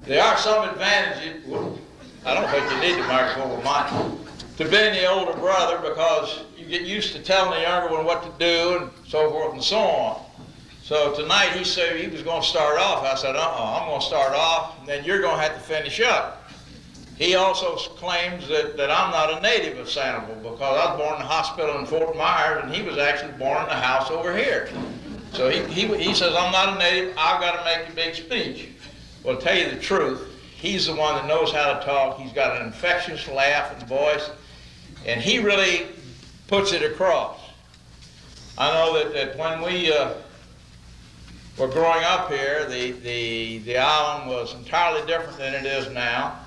There are some advantages, well, I don't think you need the microphone with mine, to being the older brother, because you get used to telling the younger one what to do and so forth and so on. So tonight he said he was going to start off. I said, I'm going to start off, and then you're going to have to finish up. He also claims that I'm not a native of Sanibel because I was born in the hospital in Fort Myers, and he was actually born in the house over here. So he says, I'm not a native, I've got to make a big speech. Well, to tell you the truth, he's the one that knows how to talk. He's got an infectious laugh and voice, and he really puts it across. I know that when we were growing up here, the island was entirely different than it is now.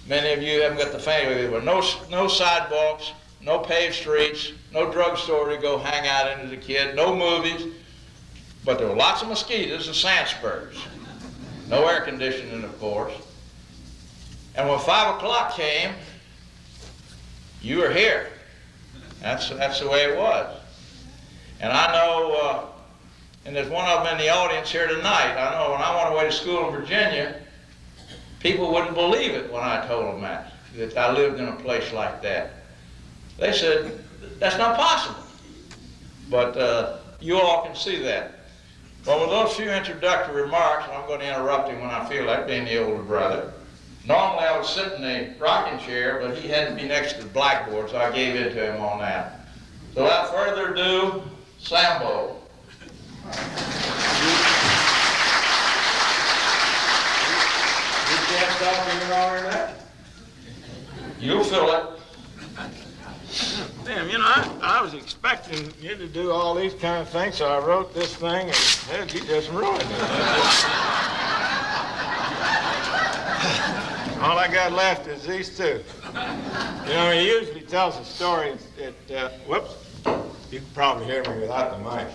Many of you haven't got the family. There were no sidewalks, no paved streets, no drugstore to go hang out in as a kid, no movies, but there were lots of mosquitoes and sand spurs. No air conditioning, of course. And when 5 o'clock came, you were here. That's the way it was. And I know, and there's one of them in the audience here tonight, I know when I went away to school in Virginia, people wouldn't believe it when I told them that I lived in a place like that. They said, that's not possible. But you all can see that. Well, with those few introductory remarks, I'm going to interrupt him when I feel like being the older brother. Normally I would sit in a rocking chair, but he had to be next to the blackboard, so I gave in to him on that. So without further ado, Sambo. You can't stop me longer than that? You'll fill it. Damn, I was expecting you to do all these kind of things, so I wrote this thing, and hell, you just ruined it. All I got left is these two. He usually tells a story whoops, you can probably hear me without the mic.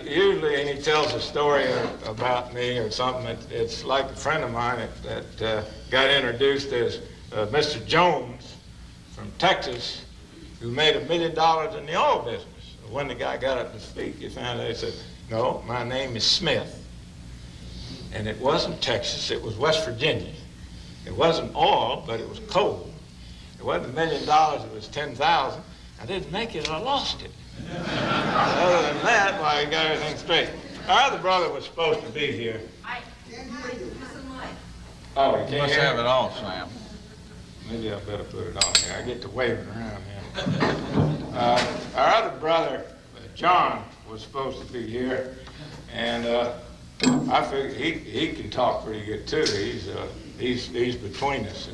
Usually, he tells a story about me or something. It's like a friend of mine that got introduced as Mr. Jones from Texas, who made $1 million in the oil business. When the guy got up to speak, he found out, he said, no, my name is Smith. And it wasn't Texas, it was West Virginia. It wasn't oil, but it was coal. It wasn't $1 million, it was 10,000. I didn't make it, I lost it. Other than that, well, I got everything straight. Our other brother was supposed to be here. I can't hear you. Oh, he can't Must hear have me? it on, Sam. Maybe I better put it on here. I get to wave it around here. Our other brother, John, was supposed to be here, and I figured he can talk pretty good too. He's between us.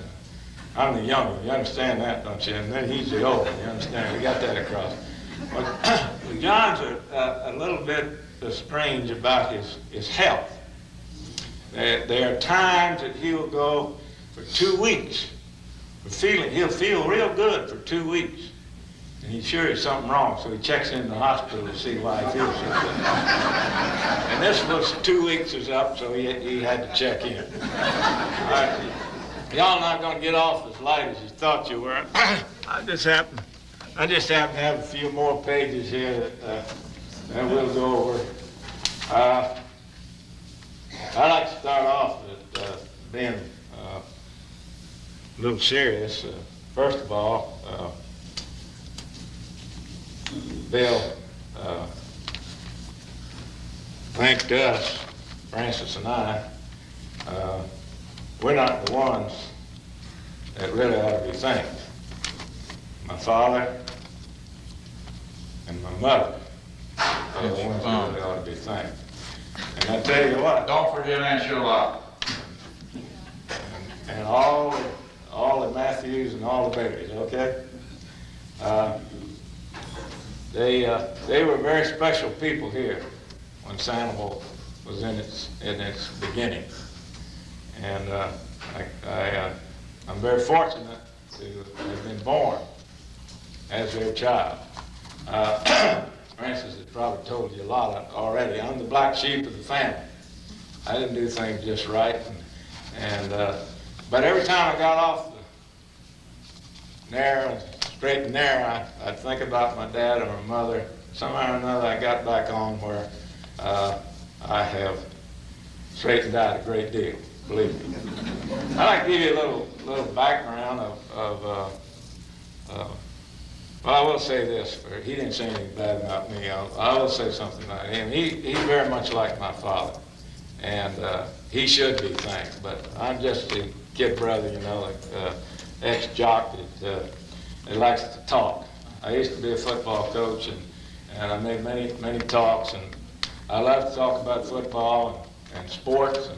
I'm the younger. You understand that, don't you? And then he's the older. You understand? We got that across. Well, John's a little bit strange about his health. There are times that he'll go for 2 weeks. He'll feel real good for 2 weeks. And he's sure there's something wrong, so he checks in the hospital to see why he feels so good. And this was 2 weeks is up, so he had to check in. All right, y'all not gonna get off as light as you thought you were. I just happen to have a few more pages here that we'll go over. I'd like to start off with being a little serious. First of all, Bill thanked us, Francis and I. We're not the ones that really ought to be thanked. My father and my mother are the ones that really ought to be thanked. And I tell you what. Don't forget Aunt Sheila. And all the Matthews and all the babies, okay? They were very special people here when Sanibel was in its beginning. And I'm very fortunate to have been born as their child. Francis has probably told you a lot already. I'm the black sheep of the family. I didn't do things just right. But every time I got off the straight and narrow, I'd think about my dad or my mother. Somehow or another, I got back on where I have straightened out a great deal. believe me. I'd like to give you a little background well, I will say this, he didn't say anything bad about me. I will say something about him. He's very much like my father, and he should be thanked, but I'm just a kid brother, you know, like ex-jock that likes to talk. I used to be a football coach, and I made many talks, and I love to talk about football and sports,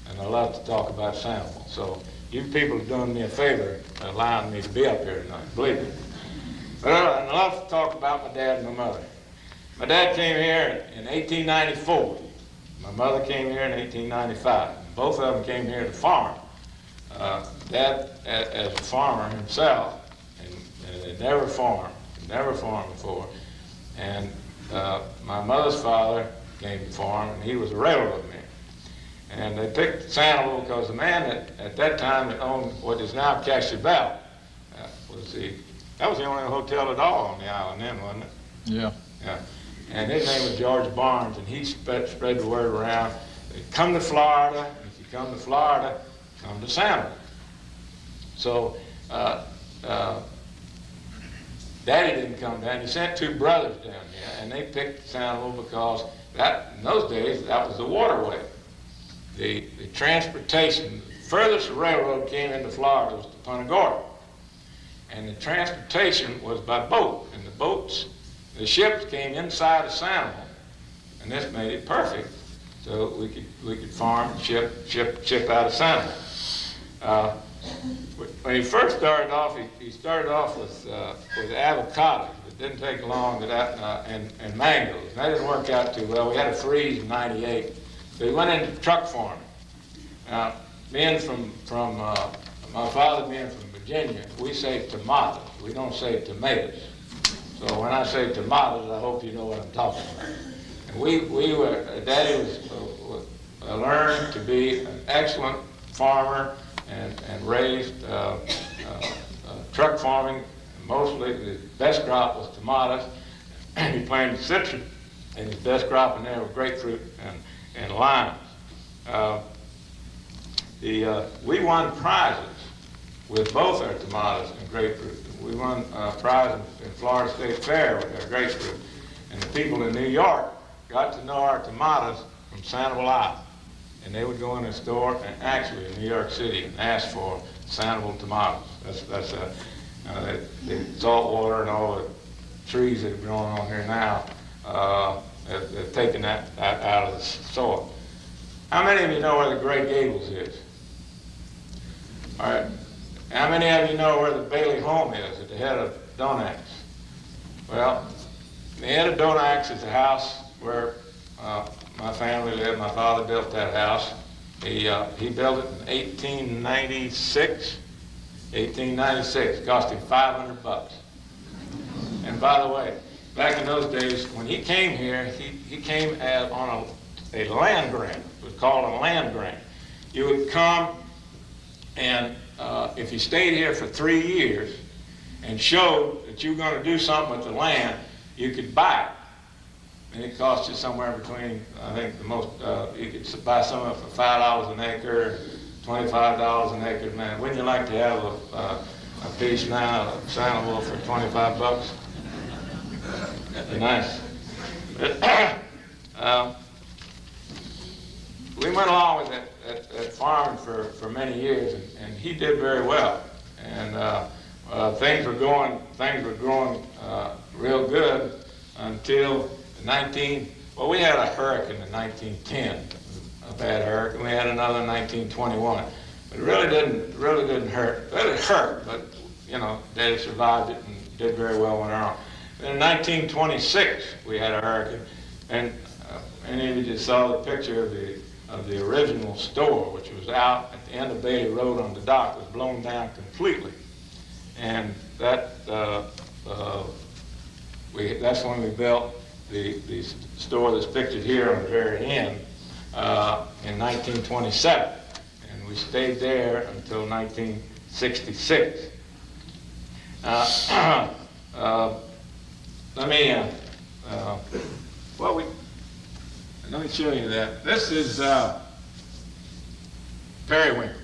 and I love to talk about Sanibel. So you people are doing me a favor allowing me to be up here tonight, believe me. But I love to talk about my dad and my mother. My dad came here in 1894. My mother came here in 1895. Both of them came here to farm. Dad, as a farmer himself, and had never farmed before. And my mother's father came to farm, and he was a railroad man. And they picked Sanibel because the man at that time that owned what is now Captiva that was the only hotel at all on the island then, wasn't it? Yeah. Yeah. And his name was George Barnes, and he spread the word around. Come to Florida. If you come to Florida, come to Sanibel. So Daddy didn't come down. He sent two brothers down here, and they picked Sanibel because in those days, that was the waterway. The transportation, the furthest railroad came into Florida was to Punta Gorda. And the transportation was by boat, and the ships came inside of Sanibel, and this made it perfect. So we could farm, ship out of Sanibel. When he first started off, he started off with avocados. It didn't take long and mangoes. And that didn't work out too well. We had a freeze in '98, so he went into truck farming. Now, being from my father being from Virginia, we say tomatoes. We don't say tomatoes. So when I say tomatoes, I hope you know what I'm talking about. And Daddy was learned to be an excellent farmer and raised truck farming. Mostly the best crop was tomatoes. He planted citrus, and his best crop in there was grapefruit and limes. We won prizes with both our tomatoes and grapefruit. We won a prize in Florida State Fair with our grapefruit. And the people in New York got to know our tomatoes from Sanibel Island. And they would go in a store, and actually in New York City, and ask for Sanibel tomatoes. That's the salt water and all the trees that are growing on here now, have taken that out of the soil. How many of you know where the Gray Gables is? All right. How many of you know where the Bailey home is at the head of Donax? Well, the head of Donax is the house where my family lived. My father built that house. He built it in 1896. 1896. It cost him $500. And by the way, back in those days, when he came here, he came on a land grant. It was called a land grant. You would come, and if you stayed here for 3 years and showed that you were going to do something with the land, you could buy it. And it cost you somewhere between, I think the most, you could buy some of it for $5 an acre, $25 an acre. Man, wouldn't you like to have a piece now of Sanibel for $25? That'd be nice. We went along with that farming for many years, and he did very well. And things were growing real good until we had a hurricane in 1910, a bad hurricane. We had another in 1921. But it really didn't hurt. Well, it hurt, but you know, Daddy survived it and did very well went on. Then in 1926, we had a hurricane, and any of you just saw the picture of the original store, which was out at the end of Bailey Road on the dock, was blown down completely. And that's when we built the store that's pictured here on the very end in 1927. And we stayed there until 1966. Let me show you that. This is periwinkle.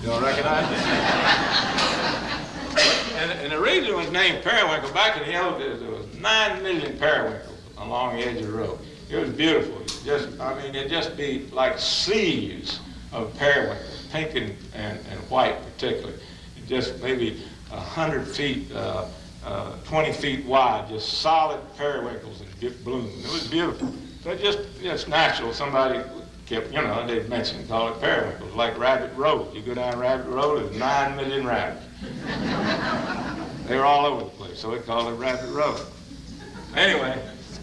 You don't recognize it? And the reason it was named periwinkle, back in the old days, there was 9 million periwinkles along the edge of the road. It was beautiful. It'd just be like seas of periwinkles, pink and white particularly. Just maybe 100 feet, 20 feet wide, just solid periwinkles and bloom. It was beautiful. So it's natural. Somebody kept, they'd mention, call it periwinkles, like Rabbit Road. You go down Rabbit Road, there's 9 million rabbits. They were all over the place, so we called it Rabbit Road. Anyway,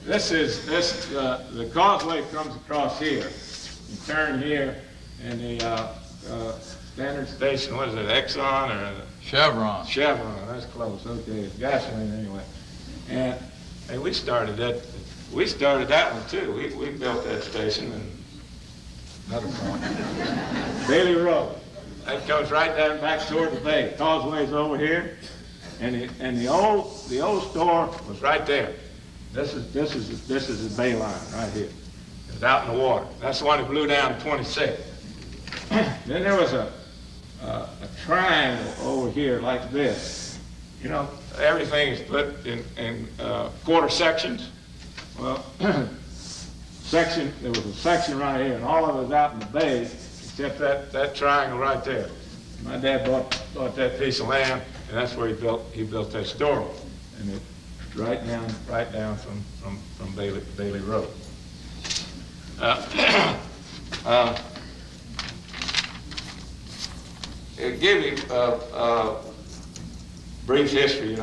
the causeway comes across here. You turn here, and the standard station, what is it, Exxon or Chevron. Chevron, that's close. Okay, it's gasoline anyway. And we started that. We started that one too. We built that station and another point. Bailey Road. That comes right down back toward the bay. Causeway's over here, and the old store was right there. This is the bay line right here. It's out in the water. That's the one that blew down 26. Then there was a triangle over here like this. Everything is put in quarter sections. Well, there was a section right here, and all of it was out in the bay, except that triangle right there. My dad bought that piece of land, and that's where he built that store. And it's right down from Bailey Road. It give you a brief history.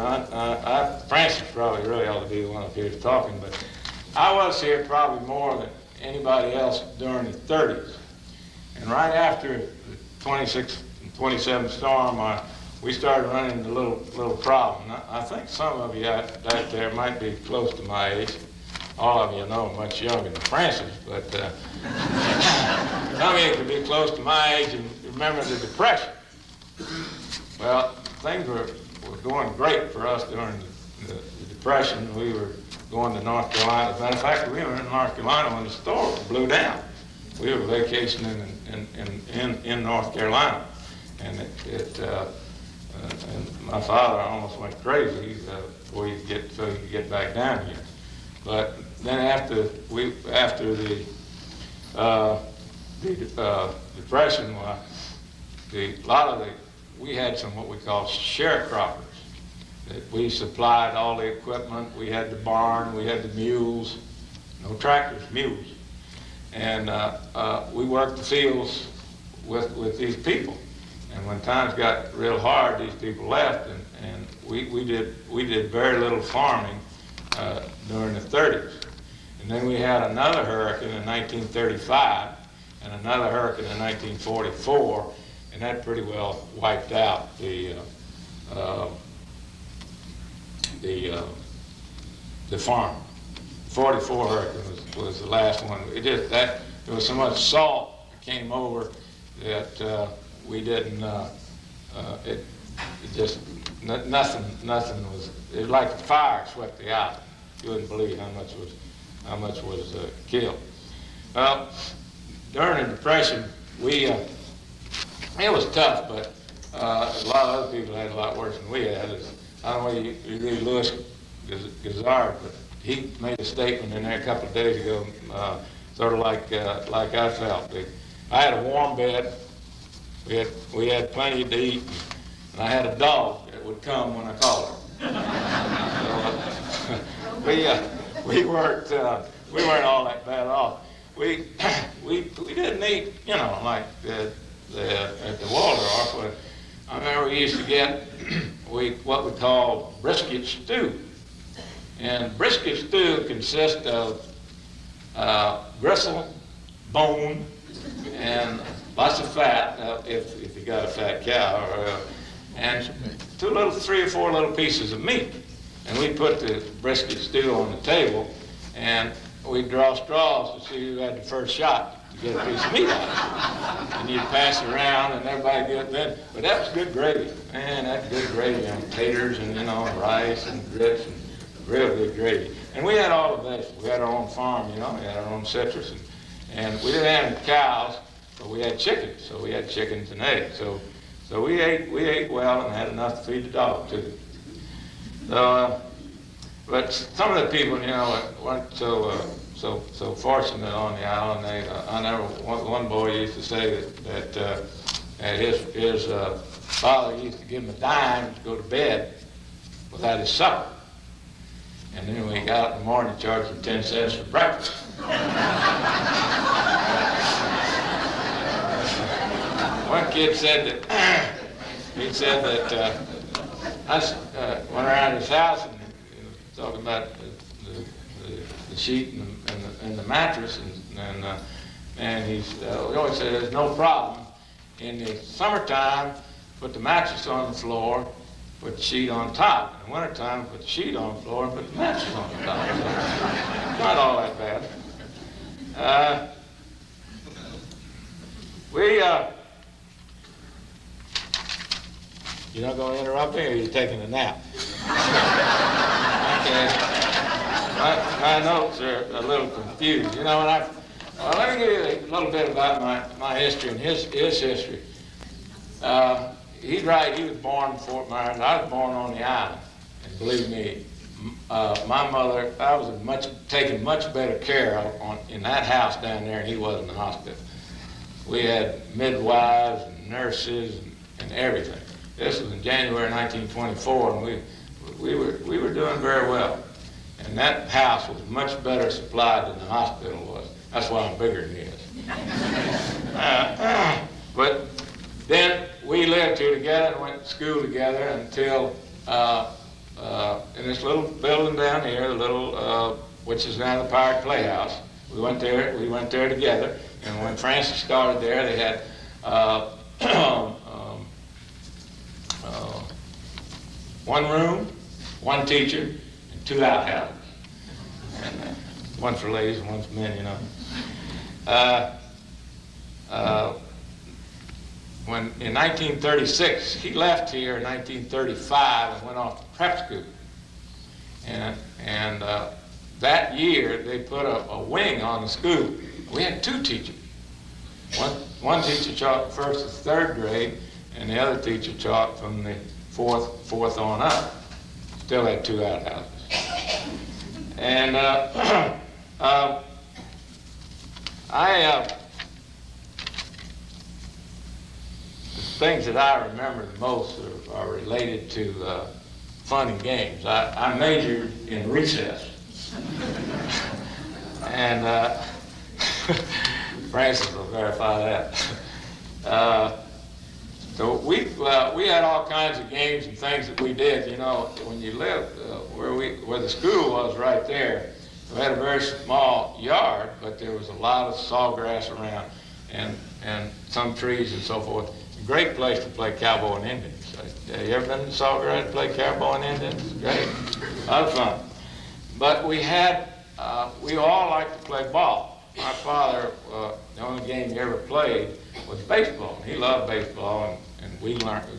Francis probably really ought to be the one up here talking, but I was here probably more than anybody else during the 30s. And right after the 26 and 27 storm, we started running into a little problem. I think some of you out there might be close to my age. All of you know I'm much younger than Francis, but some of you could be close to my age and remember the Depression. Well, things were going great for us during the Depression. We were going to North Carolina. As a matter of fact, we were in North Carolina when the store blew down. We were vacationing in North Carolina, and and my father almost went crazy before he could get back down here. But then after the Depression, we had some what we call sharecroppers. That we supplied all the equipment. We had the barn, we had the mules, no tractors, mules, and we worked the fields with these people. And when times got real hard, these people left, and we did very little farming during the 30s. And then we had another hurricane in 1935 and another hurricane in 1944, and that pretty well wiped out the farm. 44 hurricane was the last one. There was so much salt that came over that we didn't. Nothing was. It was like a fire swept the island. You wouldn't believe how much was killed. Well, during the Depression, it was tough, but a lot of other people had a lot worse than we had. I don't know whether you read Louis Gazard, but he made a statement in there a couple of days ago, sort of like I felt. I had a warm bed. We had plenty to eat, and I had a dog that would come when I called her. We weren't all that bad off. We didn't eat, like at the Waldorf. But I remember we used to get what we call brisket stew. And brisket stew consists of gristle, bone, and lots of fat, if you got a fat cow, and 3 or 4 little pieces of meat. And we put the brisket stew on the table, and we'd draw straws to see who had the first shot to get a piece of meat out of it. And you'd pass it around, and everybody get that. But that was good gravy. Man, that's good gravy on taters and rice and grits and real good gravy. And we had all the vegetables. We had our own farm, we had our own citrus. And we didn't have any cows, but we had chickens. So we had chickens and eggs. So we ate well and had enough to feed the dog too. So, but some of the people, weren't so fortunate on the island. I never. One boy used to say that his father used to give him a dime to go to bed without his supper, and then when he got up in the morning, he charged him 10 cents for breakfast. One kid said that I went around his house and talking about the sheet and the mattress, and he always said there's no problem. In the summertime, put the mattress on the floor, put the sheet on top. In the wintertime, put the sheet on the floor and put the mattress on the top. So, not all that bad. You're not going to interrupt me, or are you taking a nap? Okay. My notes are a little confused. Let me give you a little bit about my history and his history. He's right, he was born in Fort Myers. I was born on the island. And believe me, my mother, I was taken much better care of in that house down there than he was in the hospital. We had midwives and nurses and everything. This was in January 1924, and we were doing very well. And that house was much better supplied than the hospital was. That's why I'm bigger than he is. But then we lived here together and went to school together until in this little building down here, which is now the Pirate Playhouse. We went there together, and when Francis started there, they had one room, one teacher, and 2 outhouses. And, one for ladies and one for men, When in 1936, he left here in 1935 and went off to prep school. And that year, they put a wing on the school. We had 2 teachers. One teacher taught the 1st to 3rd grade, and the other teacher taught from the 4th on up. Still had 2 outhouses. And the things that I remember the most are related to fun and games. I majored in recess. And Francis will verify that. So we had all kinds of games and things that we did. When you lived where the school was right there, we had a very small yard, but there was a lot of sawgrass around and some trees and so forth. A great place to play cowboy and Indians. Have you ever been to Sawgrass to play cowboy and Indians? Great, a lot of fun. But we all liked to play ball. My father, the only game he ever played was baseball. He loved baseball, and we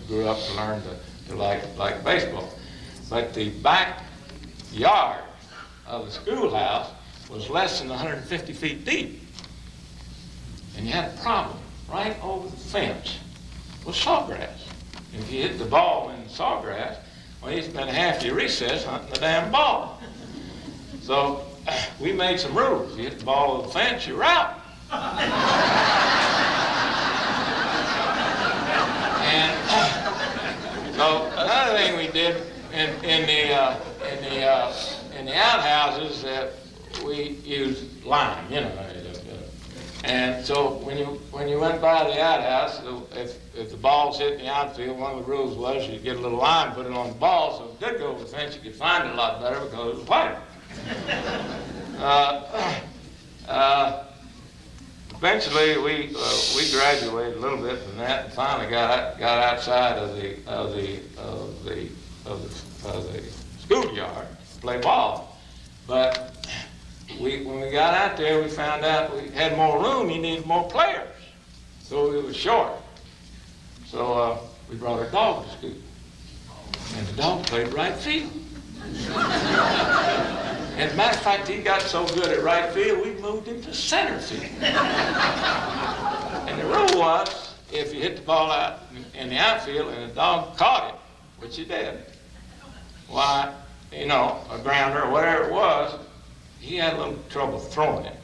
grew up to learn to like baseball. But the backyard of the schoolhouse was less than 150 feet deep. And you had a problem right over the fence with sawgrass. If you hit the ball in the sawgrass, well, you spent half your recess hunting the damn ball. So we made some rules. You hit the ball over the fence, you're out. And so another thing we did in the outhouses, we used lime, And so when you went by the outhouse, if the balls hit in the outfield, one of the rules was you'd get a little lime, put it on the ball, so if it did go over the fence, you could find it a lot better because it was white. Eventually, we graduated a little bit from that, and finally got outside of the schoolyard to play ball. But when we got out there, we found out we had more room. You needed more players, so we were short. So we brought our dog to school, and the dog played right field. As a matter of fact, he got so good at right field, we moved him to center field. And the rule was, if you hit the ball out in the outfield and the dog caught it, which he did, why, you know, a grounder or whatever it was, he had a little trouble throwing it.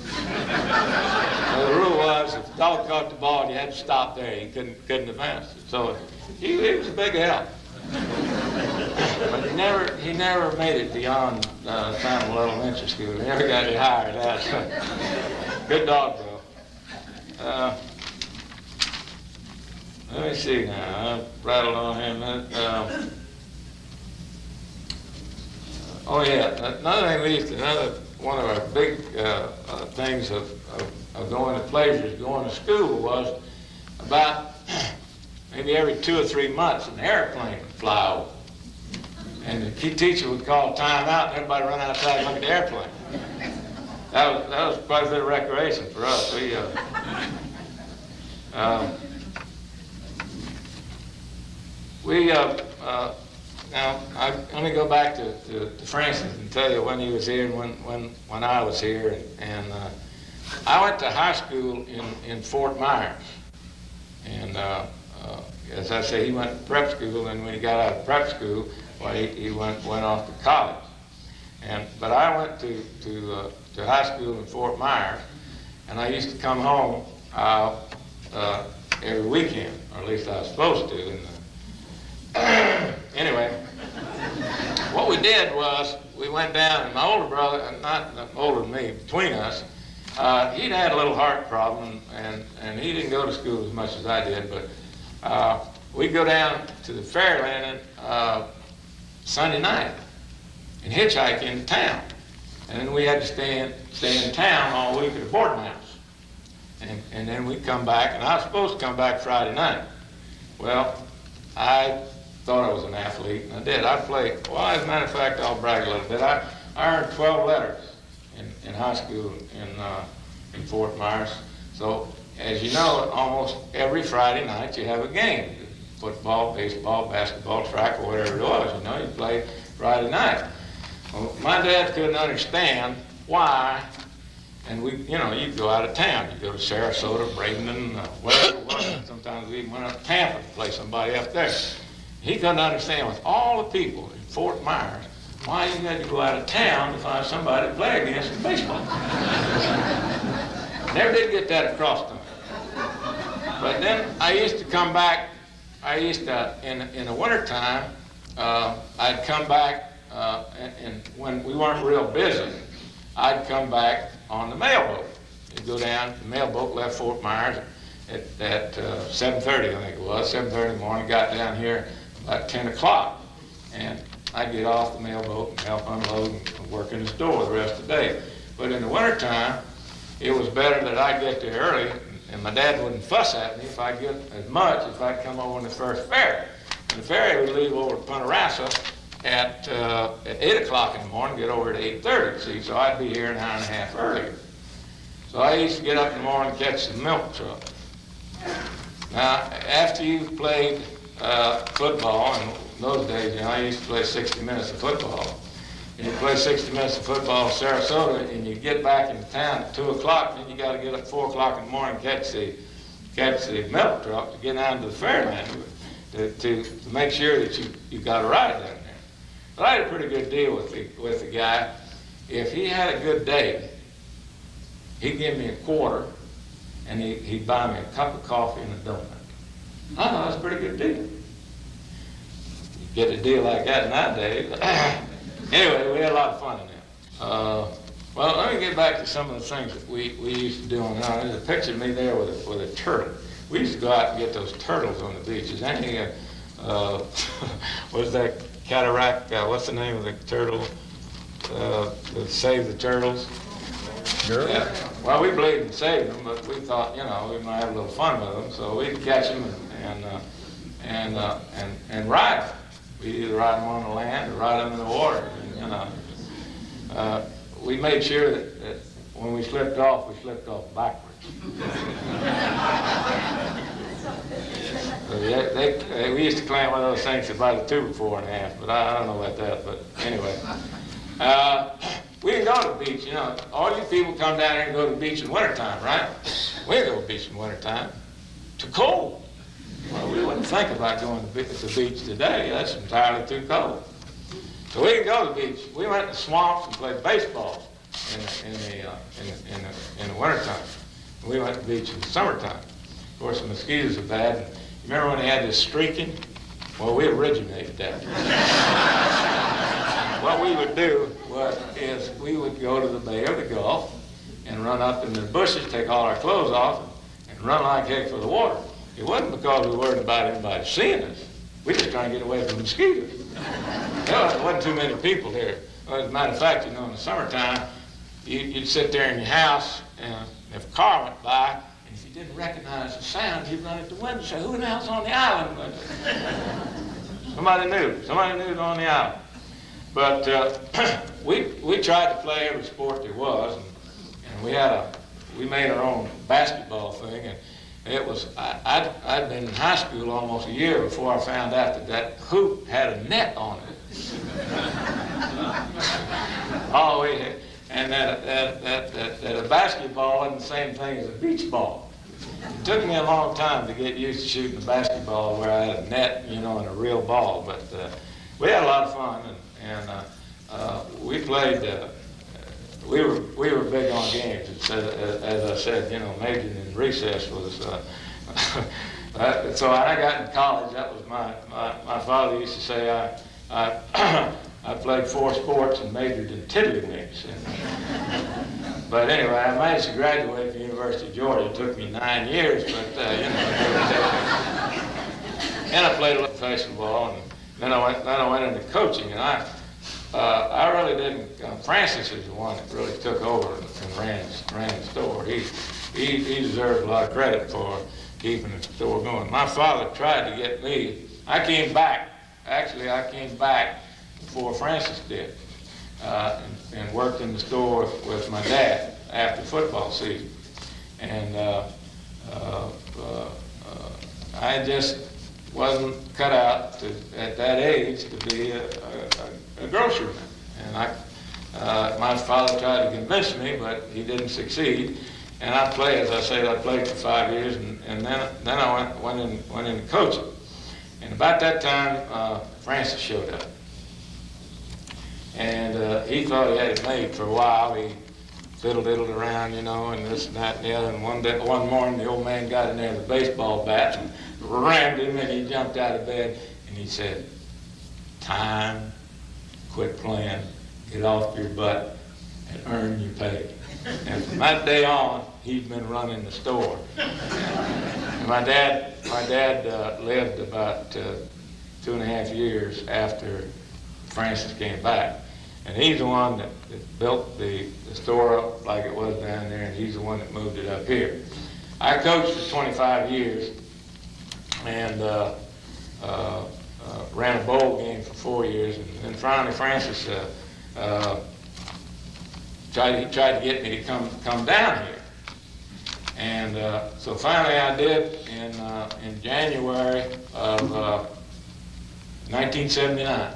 So the rule was, if the dog caught the ball, you had to stop there. He couldn't advance it. So he was a big help. But he never made it beyond Sanibel Elementary School. He never got it higher than that. Good dog, though. Let me see now. I rattled on him. Oh yeah, another one of our big things of going to pleasures, going to school was about maybe every 2 or 3 months an airplane would fly over. And the key teacher would call time out and everybody run outside and look at the airplane. That was quite a bit of recreation for us. Now, let me go back to Francis and tell you when he was here and when I was here. And I went to high school in Fort Myers. And as I say, he went to prep school, and when he got out of prep school, well, he went off to college. But I went to high school in Fort Myers, and I used to come home every weekend, or at least I was supposed to. Anyway, what we did was we went down, and my older brother, not older than me, between us, he'd had a little heart problem, and he didn't go to school as much as I did, but we'd go down to the ferry landing Sunday night and hitchhike into town. And then we had to stay in town all week at a boarding house. And then we'd come back, and I was supposed to come back Friday night. Well, I thought I was an athlete, and I did. I played, well, as a matter of fact, I'll brag a little bit. I earned 12 letters in high school in Fort Myers. So, as you know, almost every Friday night you have a game. Football, baseball, basketball, track, or whatever it was, you know, you played Friday night. Well, my dad couldn't understand why, and we, you know, you'd go out of town. You'd go to Sarasota, Bradenton, wherever it was. Sometimes we even went up to Tampa to play somebody up there. He couldn't understand, with all the people in Fort Myers, why you had to go out of town to find somebody to play against in baseball. Never did get that across to him. But then I used to come back, in the wintertime, I'd come back, and when we weren't real busy, I'd come back on the mailboat. You'd go down, the mailboat left Fort Myers at 7:30, I think it was, 7:30 in the morning, got down here about 10 o'clock. And I'd get off the mailboat and help unload and work in the store the rest of the day. But in the wintertime, it was better that I'd get there early, and my dad wouldn't fuss at me if I'd get as much if I'd come over on the first ferry. And the ferry would leave over at Punta Rassa at 8 o'clock in the morning, get over at 8:30, see, so I'd be here an hour and a half earlier. So I used to get up in the morning and catch the milk truck. Now, after you've played football, and in those days, you know, I used to play 60 minutes of football. And you play 60 minutes of football in Sarasota, and you get back into town at 2 o'clock, and then you got to get up at 4 o'clock in the morning and catch the milk truck to get down to the Fairland to make sure that you got a ride down there. But I had a pretty good deal with the guy. If he had a good day, he'd give me a quarter, and he'd buy me a cup of coffee and a donut. I thought that was a pretty good deal. You get a deal like that nowadays. Anyway, we had a lot of fun in that. Well, let me get back to some of the things that we used to do on the island. There's a picture of me there with a turtle. We used to go out and get those turtles on the beaches. Was that cataract? What's the name of the turtle? That saved the turtles? Sure. Yeah. Well, we believed in saving them, but we thought, you know, we might have a little fun with them, so we'd catch them and ride them. We'd either ride them on the land or ride them in the water. And, you know, we made sure that when we slipped off backwards. So we used to claim one of those things about a 2 before and a half, but I don't know about that. But anyway. We didn't go to the beach, all you people come down here and go to the beach in wintertime, right? We didn't go to the beach in wintertime. Too cold. Well, we wouldn't think about going to the beach today. That's entirely too cold. So we didn't go to the beach. We went to the swamps and played baseball in the wintertime. We went to the beach in the summertime. Of course, the mosquitoes are bad. And you remember when they had this streaking? Well, we originated that. What we would do is we would go to the Bay or the Gulf and run up in the bushes, take all our clothes off, and run like heck for the water. It wasn't because we worried about anybody seeing us. We just trying to get away from the mosquitoes. There wasn't too many people here. Well, as a matter of fact, in the summertime, you'd sit there in your house, and if a car went by, and if you didn't recognize the sound, you'd run at the window and say, "Who the hell's on the island?" Somebody knew on the island. But we tried to play every sport there was, and we made our own basketball thing, and it was I'd been in high school almost a year before I found out that hoop had a net on it. Oh, and that a basketball isn't the same thing as a beach ball. It took me a long time to get used to shooting a basketball where I had a net, and a real ball. But we had a lot of fun, and we played. We were big on games. As I said, majoring in recess was. So when I got in college, that was my father used to say I played 4 sports and majored in tiddlywinks. But anyway, I managed to graduate from the University of Georgia. It took me 9 years, but and I played a little professional ball, and then I went into coaching, and I really didn't. Francis is the one that really took over and ran the store. He deserves a lot of credit for keeping the store going. My father tried to get me. I came back before Francis did, and worked in the store with my dad after football season. And I just wasn't cut out at that age to be a groceryman. And my father tried to convince me, but he didn't succeed. And I played for 5 years, and then I went into coaching. And about that time, Francis showed up. And he thought he had it made for a while. He fiddled around, and this and that and the other. And one morning, the old man got in there with a baseball bat and rammed him, and he jumped out of bed, and he said, "Time, quit playing, get off your butt, and earn your pay." And from that day on, he's been running the store. And my dad lived about 2.5 years after Francis came back. And he's the one that built the store up like it was down there, and he's the one that moved it up here. I coached for 25 years and ran a bowl game for 4 years, and then finally Francis tried to get me to come down here. And so finally I did in January of 1979.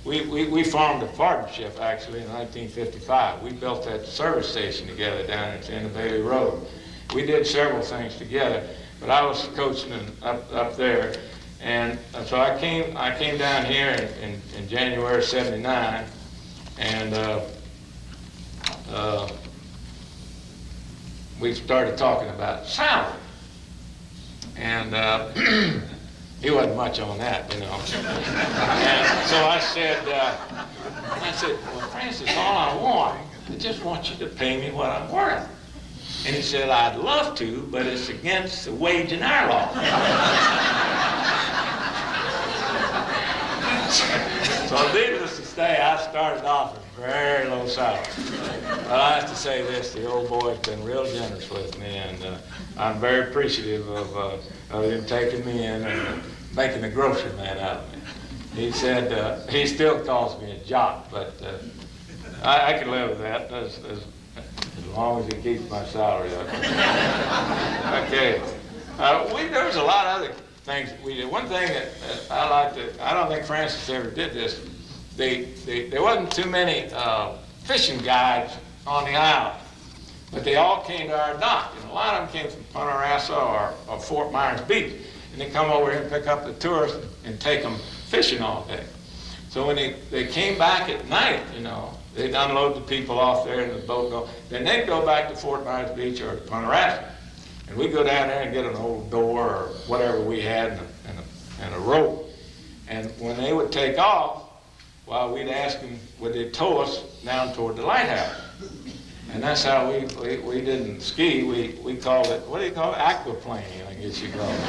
We formed a partnership actually in 1955. We built that service station together down at the end of Bailey Road. We did several things together, but I was coaching up there. And so I came down here in January of '79, and we started talking about salary. And he wasn't much on that, And so I said, "Well, Francis, all I want, I just want you to pay me what I'm worth." And he said, "I'd love to, but it's against the wage and hour law." So needless to say, I started off at a very low salary. But I have to say this, the old boy's been real generous with me, and I'm very appreciative of him taking me in and making a grocery man out of me. He said, he still calls me a jock, but I can live with that as long as he keeps my salary up. Okay. There was a lot of other things that we did. One thing that I don't think Francis ever did this, there wasn't too many fishing guides on the island, but they all came to our dock, and a lot of them came from Punta Rassa or Fort Myers Beach, and they come over here and pick up the tourists and take them fishing all day. So when they came back at night, you know, they'd unload the people off there and the boat go, then they'd go back to Fort Myers Beach or Punta Rassa, and we'd go down there and get an old door or whatever we had and a rope, and when they would take off, well, we'd ask them, would they tow us down toward the lighthouse? And that's how we didn't ski. We called it, what do you call it? Aquaplaning, I guess you call it.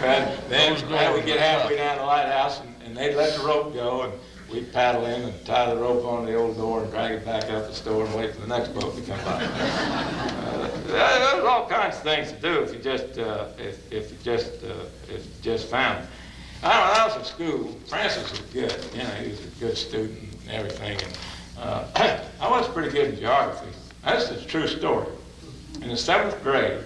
And then we'd get halfway down the lighthouse, and they'd let the rope go, and we'd paddle in and tie the rope on the old door and drag it back up the store and wait for the next boat to come by. There's all kinds of things to do if you just found it. When I was in school, Francis was good. You know, he was a good student and everything. And I was pretty good in geography. That's the true story. In the 7th grade.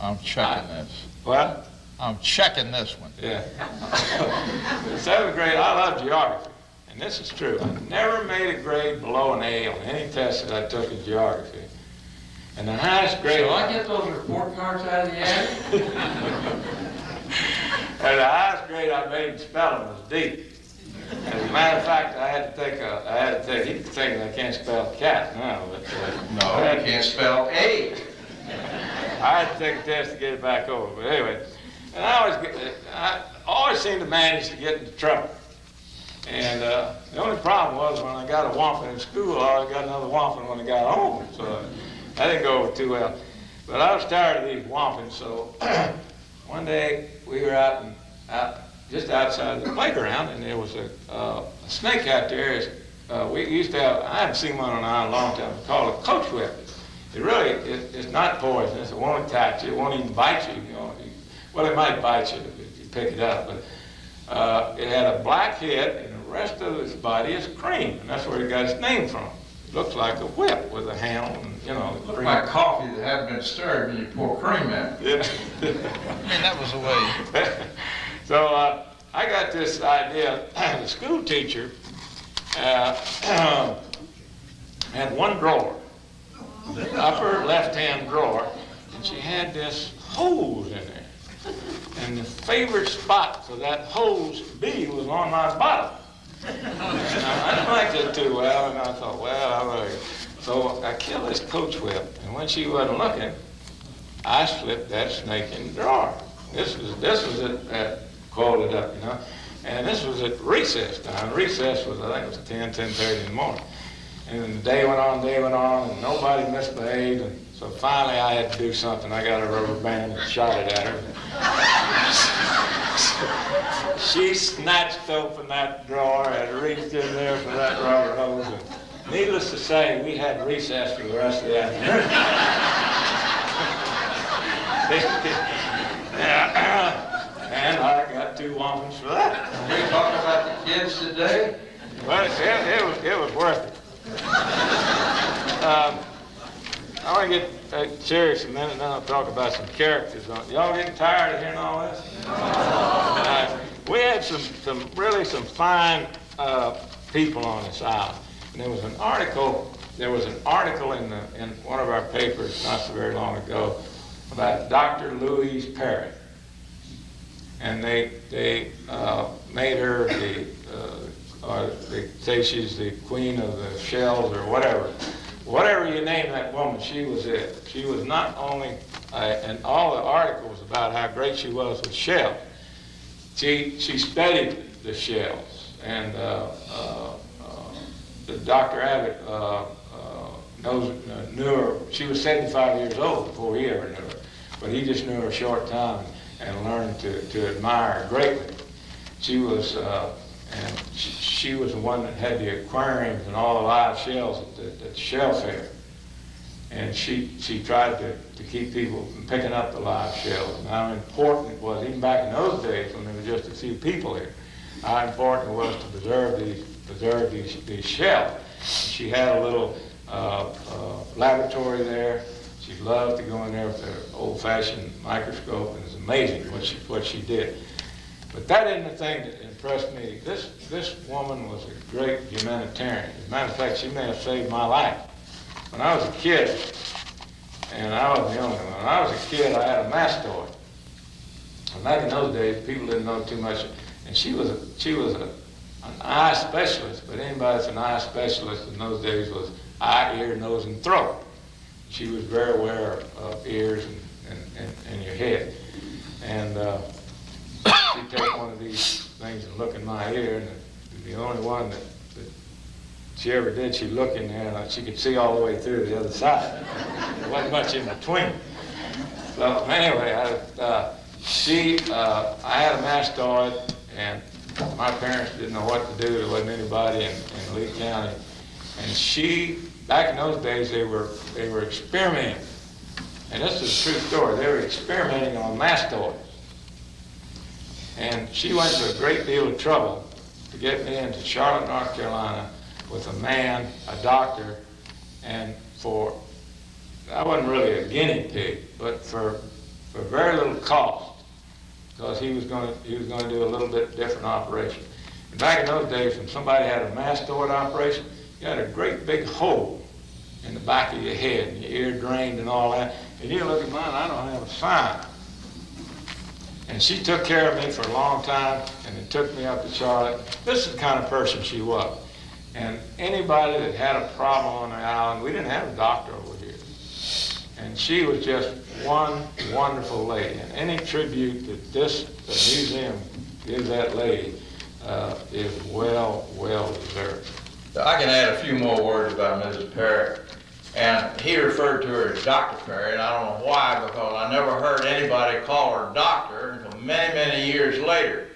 I'm checking this. What? I'm checking this one. Yeah. In the 7th grade, I loved geography. And this is true. I never made a grade below an A on any test that I took in geography. And the highest grade... Shall I get those report cards out of the attic? And the highest grade I made in spelling was D. As a matter of fact, I had to take, you think I can't spell cat now, but... No, you can't spell A. I had to take a test to get it back over, but anyway. And I always seemed to manage to get into trouble. And the only problem was when I got a whomping in school, I always got another whomping when I got home. So that didn't go over too well. But I was tired of these whompings, so one day we were out just outside the playground, and there was a snake out there. We used to have, I haven't seen one on the island in a long time. It's called a coach whip. It really, it's not poisonous. It won't attack you. It won't even bite you. You know, well, it might bite you if you pick it up, but it had a black head, and the rest of its body is cream, and that's where it got its name from. It looks like a whip with a handle, and you know. It looked like coffee that hadn't been stirred, and you pour cream in it. Yeah. I mean, that was the way. So I got this idea. The school teacher had one drawer, the upper left-hand drawer, and she had this hose in there. And the favorite spot for that hose to be was on my bottom. And I didn't like that too well, and I thought, well, so I killed this coach whip, and when she wasn't looking, I slipped that snake in the drawer. This was at quoted up, you know, and this was at recess time. Recess was, I think it was 10:30 in the morning. And then the day went on, and nobody misbehaved, and so finally I had to do something. I got a rubber band and shot it at her. She snatched open that drawer and reached in there for that rubber hose. And needless to say, we had recess for the rest of the afternoon. And I got 2 whompings for that. Are we talking about the kids today? Well, it was worth it. I want to get serious a minute, and then I'll talk about some characters. Y'all getting tired of hearing all this? We had some fine people on this island. And there was an article in one of our papers not so very long ago about Dr. Louise Perry. And they made her they say she's the queen of the shells or whatever. Whatever you name that woman, she was it. She was not only, and all the articles about how great she was with shells. She studied the shells, and Dr. Abbott knew her. She was 75 years old before he ever knew her, but he just knew her a short time and learned to admire her greatly. She was the one that had the aquariums and all the live shells at the shell fair. And she tried to keep people from picking up the live shells and how important it was, even back in those days when there were just a few people here, how important it was to preserve these shells. She had a little laboratory there. She loved to go in there with her old-fashioned microscope, and it was amazing what she did. But that isn't the thing that impressed me. This woman was a great humanitarian. As a matter of fact, she may have saved my life. When I was a kid, and I was the only one, when I was a kid, I had a mastoid. And back in those days, people didn't know too much. And she was an eye specialist, but anybody that's an eye specialist in those days was eye, ear, nose, and throat. She was very aware of ears and your head. And she'd take one of these things and look in my ear, and the only one that she ever did, she'd look in there, and she could see all the way through the other side. There wasn't much in between. So anyway, I had a mastoid, and my parents didn't know what to do. There wasn't anybody in Lee County. And back in those days, they were experimenting. And this is a true story. They were experimenting on mastoids. And she went to a great deal of trouble to get me into Charlotte, North Carolina, with a man, a doctor, and I wasn't really a guinea pig, but for very little cost, because he was going to do a little bit different operation. And back in those days, when somebody had a mastoid operation, you had a great big hole in the back of your head, and your ear drained and all that. And you look at mine, I don't have a sign. And she took care of me for a long time, and then took me up to Charlotte. This is the kind of person she was. And anybody that had a problem on the island, we didn't have a doctor over here. And she was just one wonderful lady. And any tribute that the museum gives that lady is well deserved. I can add a few more words about Mrs. Perry. And he referred to her as Dr. Perry, and I don't know why, because I never heard anybody call her doctor until many years later.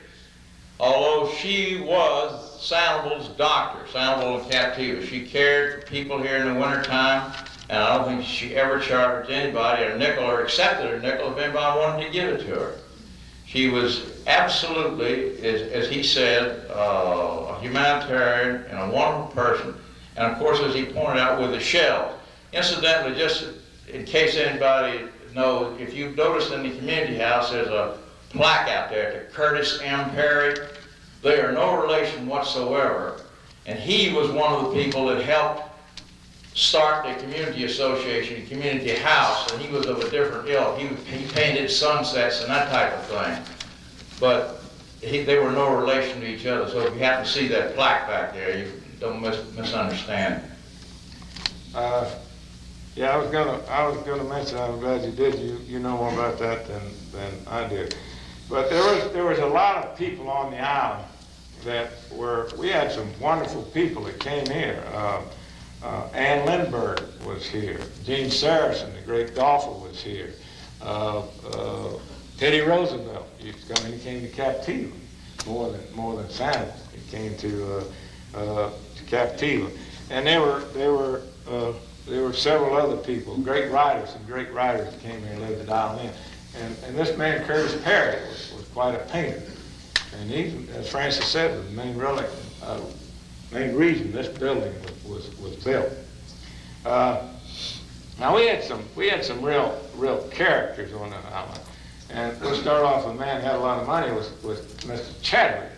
Although she was Sanibel's doctor, Sanibel and Captiva. She cared for people here in the wintertime, and I don't think she ever charged anybody a nickel or accepted a nickel if anybody wanted to give it to her. She was absolutely, as he said, a humanitarian and a wonderful person, and of course, as he pointed out, with a shell. Incidentally, just in case anybody knows, if you've noticed in the community house, there's a plaque out there to Curtis M. Perry. They are no relation whatsoever, and he was one of the people that helped start the community association, the community house, and he was of a different ilk. He painted sunsets and that type of thing, but they were no relation to each other. So if you happen to see that plaque back there, you don't misunderstand. Yeah, I was gonna mention. I'm glad you did. You know more about that than I did. But there was a lot of people on the island we had some wonderful people that came here. Ann Lindbergh was here. Gene Saracen, the great golfer, was here. Teddy Roosevelt, he came to Captiva more than Sanibel. He came to Captiva, and there were several other people, great writers that came here and lived at Island Inn. And this man, Curtis Perry, was quite a painter. And he, as Francis said, was the main reason this building was built. Now we had some real characters on that island. And we'll start off with a man who had a lot of money was Mr. Chadwick.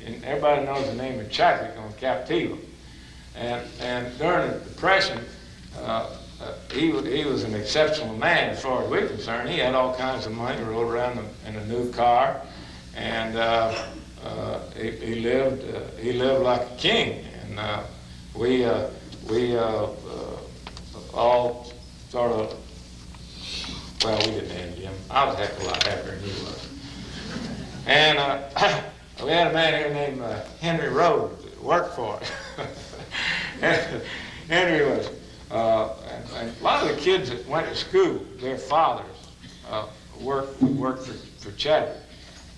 And everybody knows the name of Chadwick on Captiva. And during the Depression, he was an exceptional man as far as we're concerned. He had all kinds of money, rode around in a new car, and he lived like a king. And we all sort of, well, we didn't envy him. I was a heck of a lot happier than he was. And we had a man here named Henry Rhodes that worked for us. Henry was, and a lot of the kids that went to school, their fathers worked for Chadwick.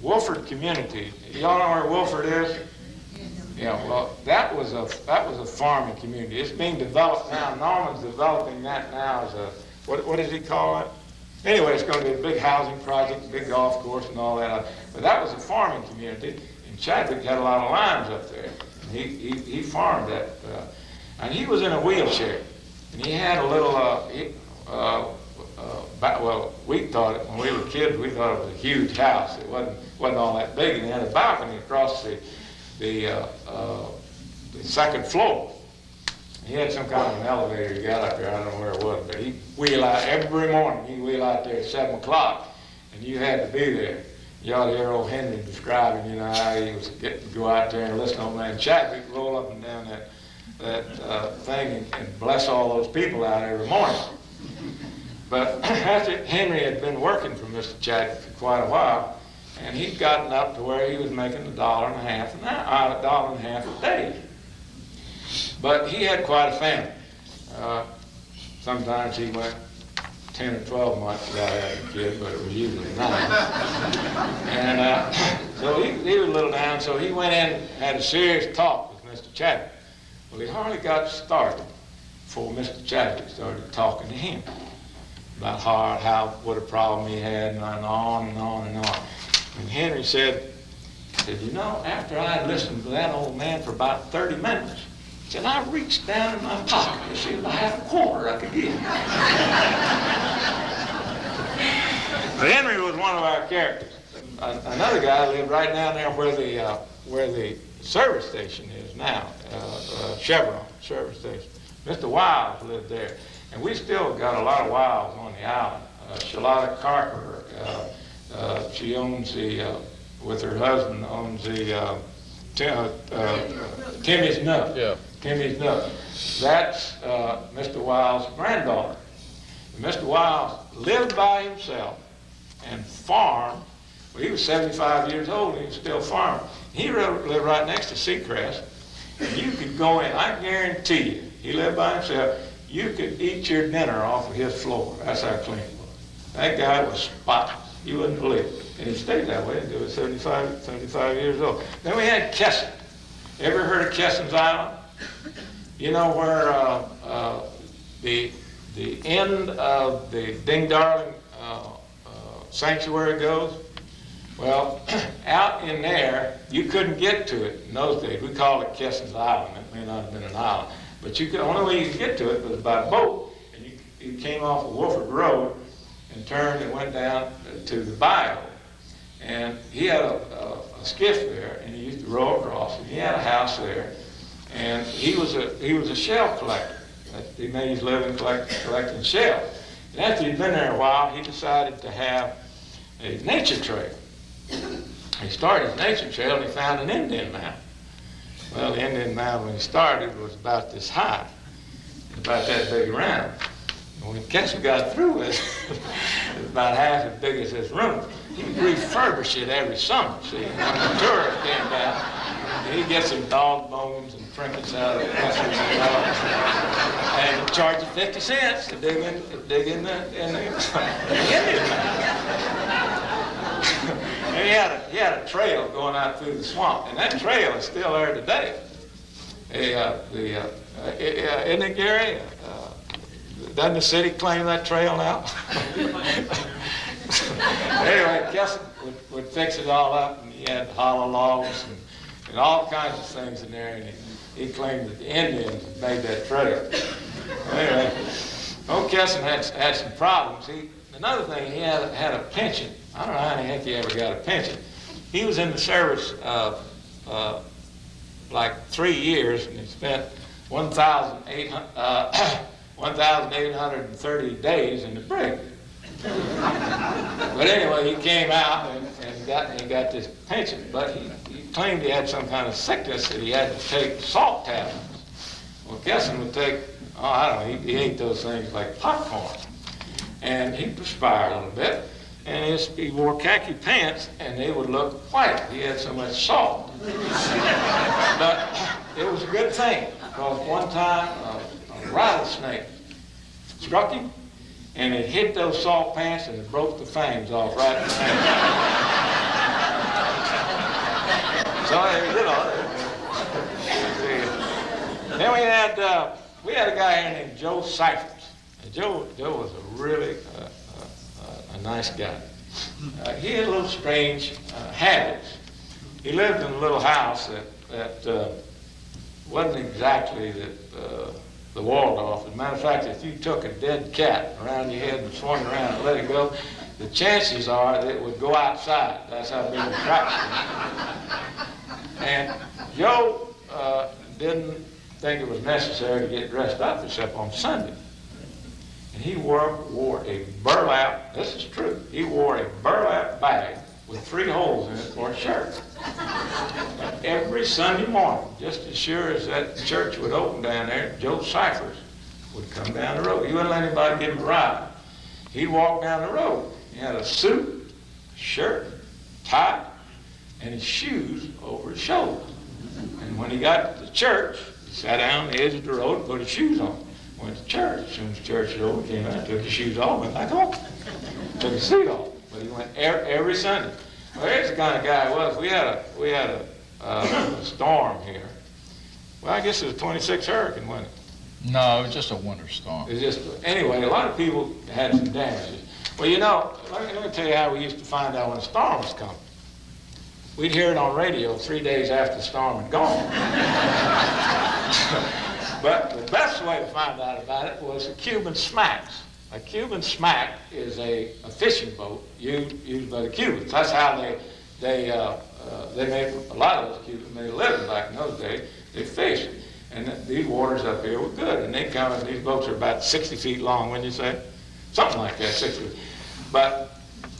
Wolford Community, y'all know where Wolford is? Yeah, well, that was a farming community. It's being developed now. Norman's developing that now as a, what does he call it? Anyway, it's going to be a big housing project, big golf course and all that. But that was a farming community, and Chadwick had a lot of limes up there. And he farmed that, and he was in a wheelchair, and he had a little well, we thought it, when we were kids, we thought it was a huge house. It wasn't all that big, and it had a balcony across the second floor. He had some kind of an elevator he got up there, I don't know where it was, but he'd wheel out every morning. He'd wheel out there at 7 o'clock, and you had to be there. You ought to hear old Henry describing, you know, how he was getting to go out there and listen to old man Chadwick roll up and down that thing and bless all those people out every morning. But after Henry had been working for Mr. Chadwick for quite a while, and he'd gotten up to where he was making $1.50 a day. But he had quite a family. Sometimes he went 10 or 12 months without having a kid, but it was usually 9. And so he was a little down, so he went in and had a serious talk with Mr. Chadwick. Well, he hardly got started before Mr. Chadwick started talking to him about what a problem he had, and on and on and on. And Henry said, you know, after I had listened to that old man for about 30 minutes, he said, I reached down in my pocket to see if I had a quarter I could get. But Henry was one of our characters. Another guy lived right down there where the service station is now, Chevron service station. Mr. Wiles lived there. And we still got a lot of Wiles on the island. Shalata Carpenter, she owns with her husband, owns the Timmy's Nook. Yeah. Timmy's Nook. That's Mr. Wiles' granddaughter. And Mr. Wiles lived by himself and farmed. Well, he was 75 years old and he was still farming. He lived right next to Seacrest. And you could go in, I guarantee you, he lived by himself, you could eat your dinner off of his floor. That's how clean it was. That guy was spotless. You wouldn't believe it. And he stayed that way until he was 75 years old. Then we had Kesson. Ever heard of Kesson's Island? You know where the end of the Ding Darling sanctuary goes? Well, out in there, you couldn't get to it in those days. We called it Kesson's Island. It may not have been an island. But the only way you could get to it was by boat. And you came off of Wolford Road and turned and went down to the bayou. And he had a skiff there, and he used to row across, and he had a house there. And he was a shell collector. He made his living collecting shells. And after he'd been there a while, he decided to have a nature trail. He started his nature trail, and he found an Indian mound. Well, the Indian mound, when he started, was about this high, about that big around. And when Kesson got through with it, it was about half as big as this room. He'd refurbish it every summer, see. When the tourists came down, he'd get some dog bones and trinkets out of the Kesson and he'd charge you 50 cents to dig in the Indian mound. And he had a trail going out through the swamp, and that trail is still there today. Isn't it, Gary? Doesn't the city claim that trail now? Anyway, Kesson would fix it all up, and he had hollow logs and all kinds of things in there, and he claimed that the Indians made that trail. Anyway, old Kesson had some problems. Another thing, he had a pension. I don't know how in the heck he ever got a pension. He was in the service like 3 years, and he spent 1,830 days in the brig. But anyway, he came out and got this pension, but he claimed he had some kind of sickness that he had to take salt tablets. Well, Kesson would take, I don't know, he ate those things like popcorn. And he'd perspire a little bit. And he wore khaki pants, and they would look white. He had so much salt. But it was a good thing, because one time a rattlesnake struck him, and it hit those salt pants, and it broke the fangs off right in the pants. So, you know. Then we had a guy here named Joe Cyphers. And Joe was a really a nice guy. He had a little strange habits. He lived in a little house that wasn't exactly the the Waldorf. As a matter of fact, if you took a dead cat around your head and swung it around and let it go, the chances are that it would go outside. That's how big a tractor. And Joe didn't think it was necessary to get dressed up except on Sunday. And he wore a burlap, this is true, he wore a burlap bag with 3 holes in it for a shirt. Every Sunday morning, just as sure as that church would open down there, Joe Cyphers would come down the road. He wouldn't let anybody give him a ride. He'd walk down the road. He had a suit, shirt, tie, and his shoes over his shoulders. And when he got to the church, he sat down on the edge of the road and put his shoes on. Went to church. As soon as church was over, came out, took his shoes off, went back home. Took his suit off. But he went every Sunday. Well, here's the kind of guy he was. We had a storm here. Well, I guess it was a 26 hurricane, wasn't it? No, it was just a winter storm. It was just, anyway, a lot of people had some damages. Well, you know, let me tell you how we used to find out when a storm was coming. We'd hear it on radio 3 days after the storm had gone. But the best way to find out about it was a Cuban smacks. A Cuban smack is a fishing boat used by the Cubans. That's how they made, a lot of those Cubans made a living back in those days. They fished. And these waters up here were good. And they come, and these boats are about 60 feet long, wouldn't you say? Something like that, 60 feet. But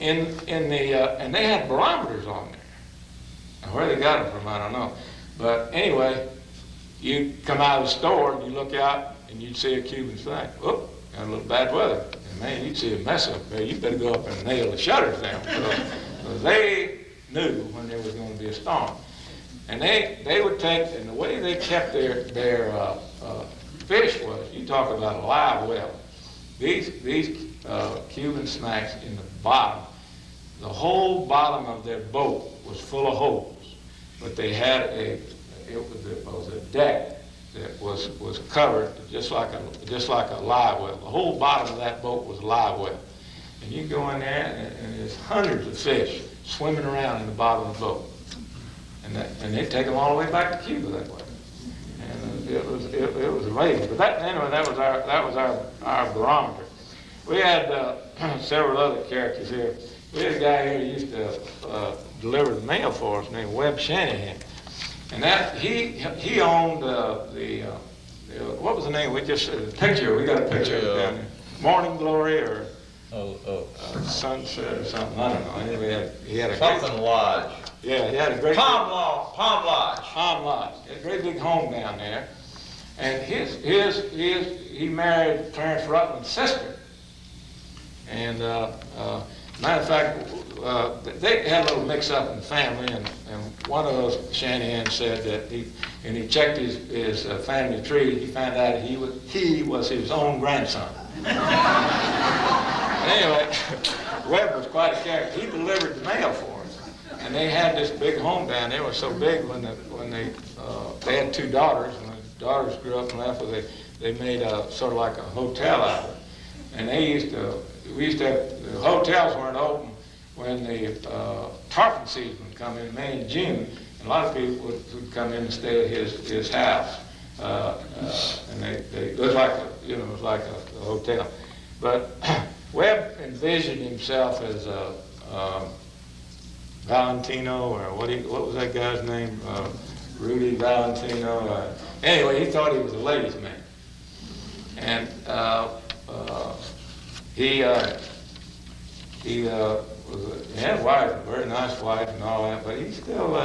and they had barometers on there. Now, where they got them from, I don't know. But anyway, you come out of the store and you look out and you'd see a Cuban flag. Whoop, got a little bad weather. And man, you'd see a mess up there. You better go up and nail the shutters down. So they knew when there was going to be a storm. And they would take, and the way they kept their fish was, you talk about a live well. These Cuban smacks in the bottom, the whole bottom of their boat was full of holes. But they had it was a deck that was covered just like a live well. The whole bottom of that boat was a live well. And you go in there and there's hundreds of fish swimming around in the bottom of the boat. And they'd take them all the way back to Cuba that way. And it was amazing. But that was our barometer. We had several other characters here. We had a guy here who used to deliver the mail for us named Webb Shanahan. And that he owned what was the name? We just the picture. We got a picture of it down there. Morning Glory or Sunset or something. I don't know. Anyway, he had a Something Lodge. Yeah, he had a great Palm Lodge. Palm Lodge. He had a great big home down there. And he married Clarence Rutland's sister. And matter of fact, they had a little mix-up in the family, and one of those Shanahan said that he checked his family tree, he found out he was his own grandson. Anyway, Webb was quite a character. He delivered the mail for us, and they had this big home down there. It was so big when they had 2 daughters, and the daughters grew up and left, they made sort of like a hotel out of it. And we used to have, the hotels weren't open when the tarpon season would come in May and June, and a lot of people would come in and stay at his house, and it was like a hotel. But Webb envisioned himself as Valentino, or what was that guy's name? Rudy Valentino. Anyway, he thought he was a ladies' man, and he had a wife, a very nice wife and all that, but he still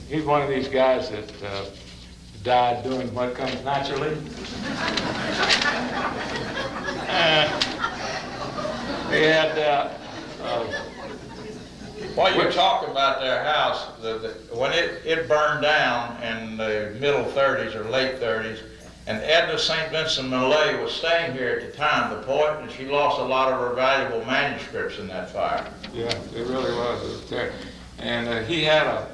he's one of these guys that died doing what comes naturally. He had While you're talking about their house, when it burned down in the middle 30s or late 30s, and Edna St. Vincent Millay was staying here at the time, the poet, and she lost a lot of her valuable manuscripts in that fire. Yeah, it really was. It was terrible. And he had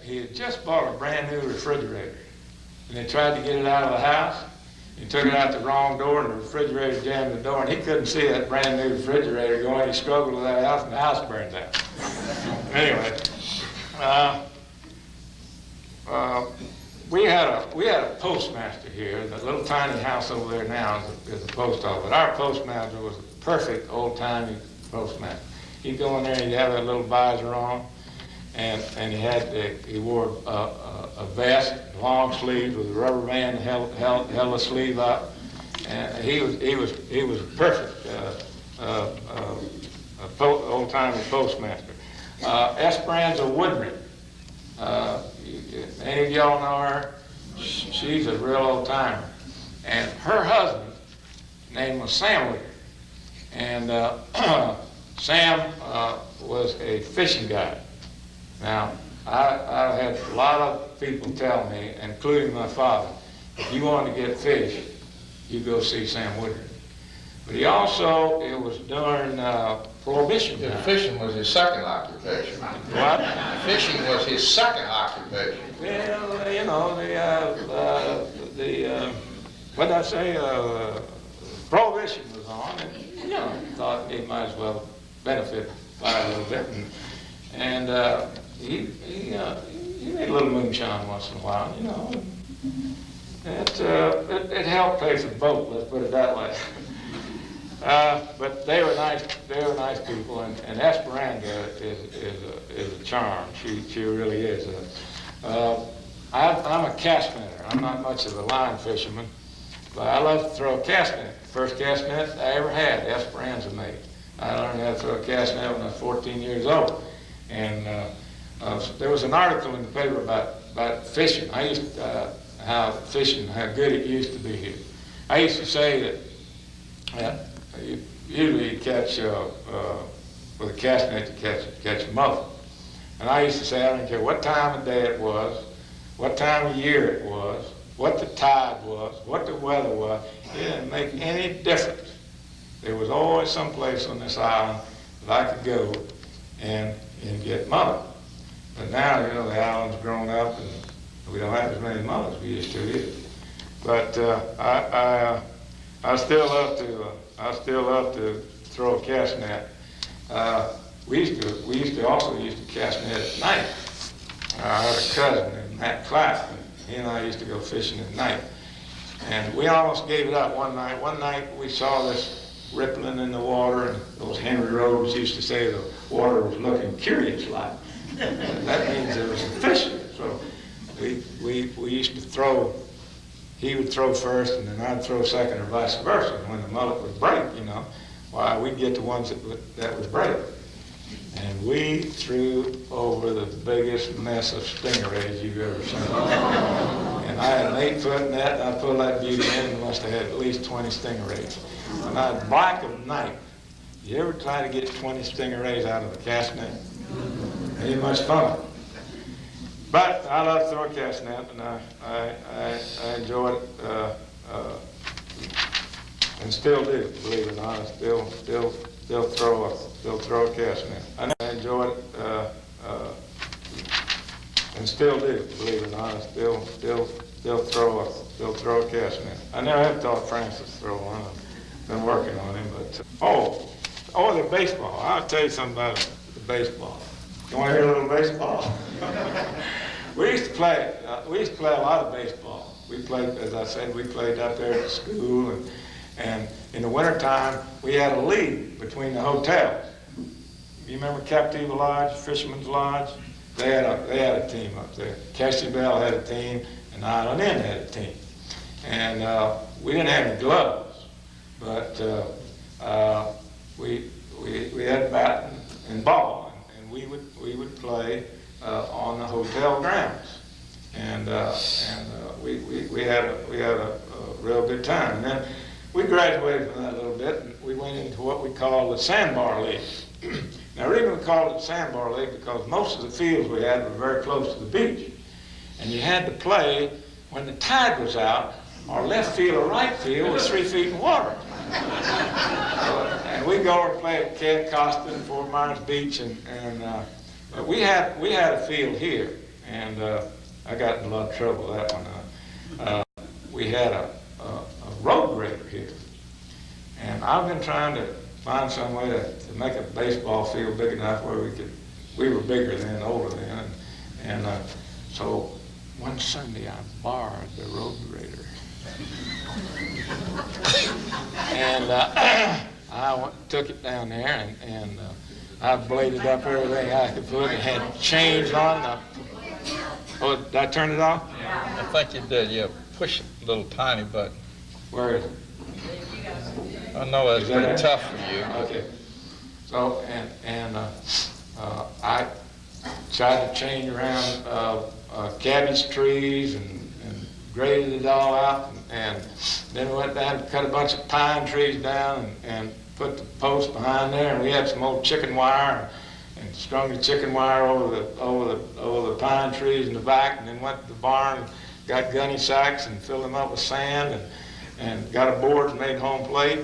he had just bought a brand new refrigerator, and they tried to get it out of the house. He took it out the wrong door, and the refrigerator jammed the door, and he couldn't see that brand new refrigerator going. He struggled with that house, and the house burned down. Anyway, we had a postmaster here. That little tiny house over there now is a post office. But our postmaster was a perfect old-timey postmaster. He'd go in there and he'd have that little visor on, and he wore a vest, long sleeves with a rubber band held the sleeve up, and he was a perfect old-timey postmaster. Esperanza Woodring. Any of y'all know her? She's a real old timer. And her husband, name was Sam Woodring. And Sam was a fishing guide. Now, I had a lot of people tell me, including my father, if you want to get fish, you go see Sam Woodring. But he also, it was during Prohibition time. Fishing was his second occupation. What? Fishing was his second occupation. Well, you know, what did I say? Prohibition was on, and you know, thought he might as well benefit by a little bit, and he made a little moonshine once in a while, you know. It helped pay for the boat, let's put it that way. But they were nice people, and Esperanza is a charm. She really is. I'm a cast netter. I'm not much of a line fisherman, but I love to throw a cast net. First cast net I ever had, Esperanza made. I learned how to throw a cast net when I was 14 years old, and there was an article in the paper about fishing. I used how good it used to be here. I used to say that. Usually you catch, with a cast net, you catch a mullet. And I used to say, I don't care what time of day it was, what time of year it was, what the tide was, what the weather was, it didn't make any difference. There was always some place on this island that I could go and get mullet. But now, you know, the island's grown up and we don't have as many mullets as we used to either. But I still love to throw a cast net. We used to also use to cast net at night. I had a cousin named Matt Clapp, and he and I used to go fishing at night. And we almost gave it up one night. One night we saw this rippling in the water, and those Henry Rhodes used to say the water was looking curious like. That means there was some fish in it. So we used to throw. He would throw first, and then I'd throw second, or vice versa. And when the mullet would break, you know, why, we'd get the ones that would break. And we threw over the biggest mess of stingrays you've ever seen. And I had an 8-foot net, and I pulled that beauty in, and must have had at least 20 stingrays. And I'd black of night. You ever try to get 20 stingrays out of a cast net? Ain't much fun. But I love throwing cast net, and I enjoy it, and still do, believe it or not. I still throw a cast net. I enjoy it, and still do, believe it or not. I still throw a cast net. I never have taught Francis to throw one. I've been working on him, but the baseball. I'll tell you something about the baseball. You want to hear a little baseball? We used to play a lot of baseball. We played, as I said, we played out there at school, and in the wintertime, we had a league between the hotels. You remember Captiva Lodge, Fisherman's Lodge? They had a team up there. Captiva had a team, and Island Inn had a team. And we didn't have any gloves, but we had bat and ball, and we would play on the hotel grounds, and we had a real good time. And then we graduated from that a little bit, and we went into what we call the Sandbar League. Now, the reason we called it the Sandbar League because most of the fields we had were very close to the beach, and you had to play when the tide was out. Our left field or right field was 3 feet in water. And we'd go over and play at Cape Costa and Fort Myers Beach, but we had a field here, and I got in a lot of trouble with that one. We had a road grader here, and I've been trying to find some way to make a baseball field big enough where we were bigger then, older then, and so one Sunday I borrowed the road grader. And took it down there and I bladed up everything I could put. It had chains on it. Oh, did I turn it off? I think you did, yeah. Push a little tiny button. Where is it? I know that's Is that pretty it? tough for you. Okay. So, I tried to chain around cabbage trees and graded it all out, and then we went down and cut a bunch of pine trees down and put the post behind there, and we had some old chicken wire and strung the chicken wire over the pine trees in the back, and then went to the barn and got gunny sacks and filled them up with sand and got a board and made home plate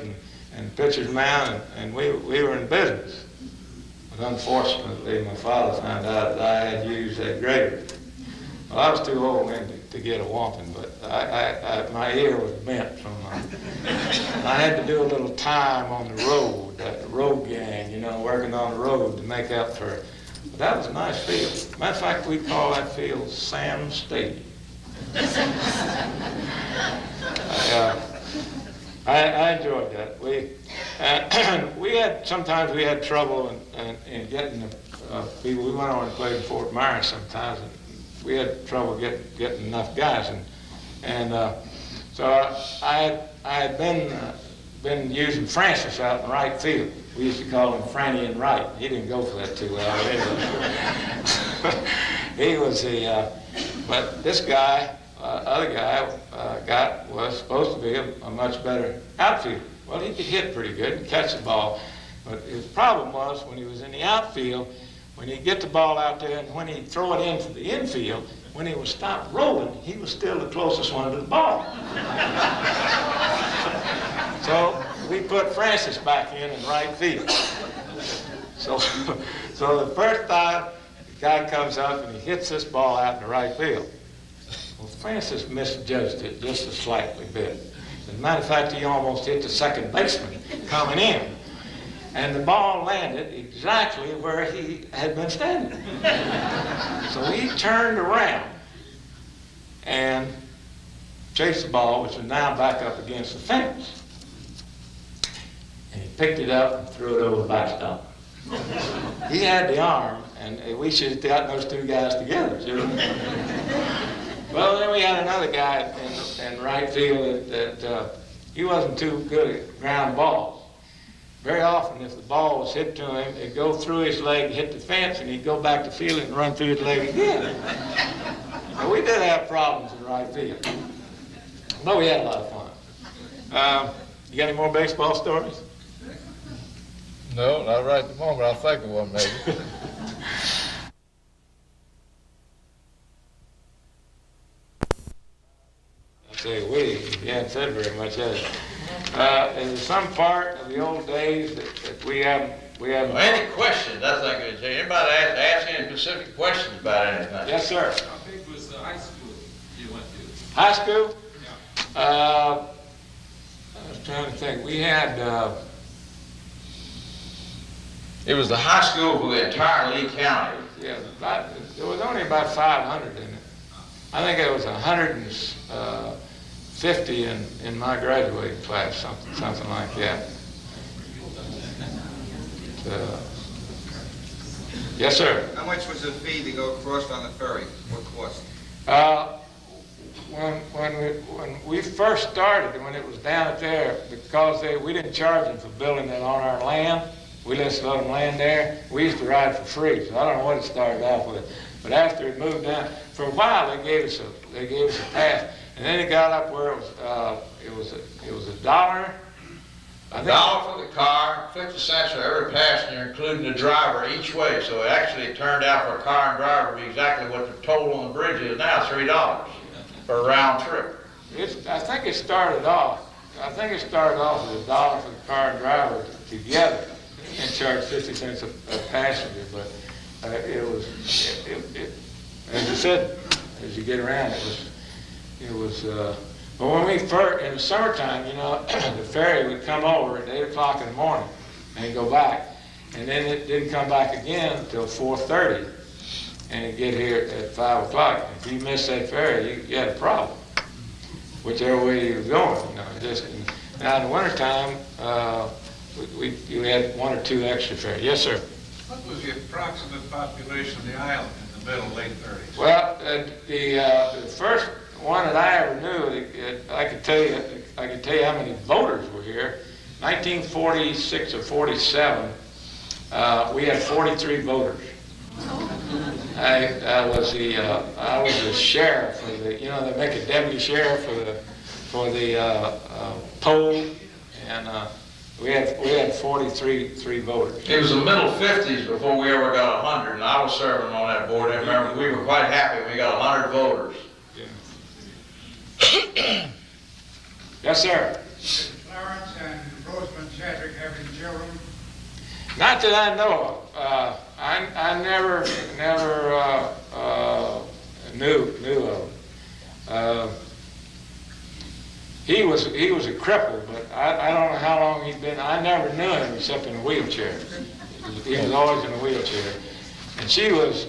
and pitcher's mound, and we were in business. But unfortunately, my father found out that I had used that grader. Well, I was too old then to get a whomping, but my ear was bent from I had to do a little time on the road gang, working on the road to make up for it. But that was a nice field. Matter of fact, we call that field Sam Stadium. I enjoyed that. Sometimes we had trouble in getting people. We went over and played in Fort Myers sometimes, and we had trouble getting enough guys, so I had been using Francis out in right field. We used to call him Franny and Right. He didn't go for that too well. He was but this guy, other guy, was supposed to be a much better outfielder. Well, he could hit pretty good and catch the ball, but his problem was when he was in the outfield, when he'd get the ball out there and when he'd throw it into the infield, when he would stop rolling, he was still the closest one to the ball. So we put Francis back in right field. So the first time the guy comes up and he hits this ball out in the right field. Well, Francis misjudged it just a slightly bit. As a matter of fact, he almost hit the second baseman coming in. And the ball landed exactly where he had been standing. So he turned around and chased the ball, which was now back up against the fence. And he picked it up and threw it over the backstop. He had the arm, and we should have gotten those two guys together, shouldn't we? Well, then we had another guy in right field that he wasn't too good at ground balls. Very often, if the ball was hit to him, it'd go through his leg, hit the fence, and he'd go back to field and run through his leg again. So we did have problems in right field. But we had a lot of fun. You got any more baseball stories? No, not right at the moment. I'll think of one maybe. I say we haven't said very much, has it? Is there some part of the old days that we haven't? Well, any questions? I think it's anybody ask any specific questions about anything? Yes, sir. How big was the high school you went to? High school? Yeah. I was trying to think. We had. It was the high school for the entire Lee County. Yeah, there was only about 500 in it. I think it was 150 in my graduating class, something like that. Yes, sir. How much was the fee to go across on the ferry? What cost? When we first started, when it was down at there, because we didn't charge them for building it on our land, we just let them land there. We used to ride for free, so I don't know what it started off with. But after it moved down, for a while they gave us a pass, and then it got up where it was $1. $1 for the car, 50 cents for every passenger, including the driver each way. So it actually turned out for a car and driver to be exactly what the toll on the bridge is now, $3 for a round trip. I think it started off with $1 for the car and driver together, and charged 50 cents a passenger. But it was, as you said, as you get around, it was. But when we first, in the summertime, the ferry would come over at 8 o'clock in the morning and go back. And then it didn't come back again until 4:30. and you get here at 5 o'clock. If you miss that ferry, you had a problem, whichever way you were going. You know, just now in the wintertime, you had 1 or 2 extra ferries. Yes, sir. What was the approximate population of the island in the middle, late 30s? Well, the first one that I ever knew, I could tell you how many voters were here. 1946 or 47, we had 43 voters. I was the sheriff for the, you know, they make a deputy sheriff for the poll, and we had 43 voters. It was the middle 50s before we ever got 100, and I was serving on that board. I remember we were quite happy when we got 100 voters. Yeah. Yes, sir. Did Clarence and Rosamond Chadwick have any children? Not that I know of. I never knew of him. He was a cripple, but I don't know how long he'd been. I never knew him except in a wheelchair. He was always in a wheelchair. And she was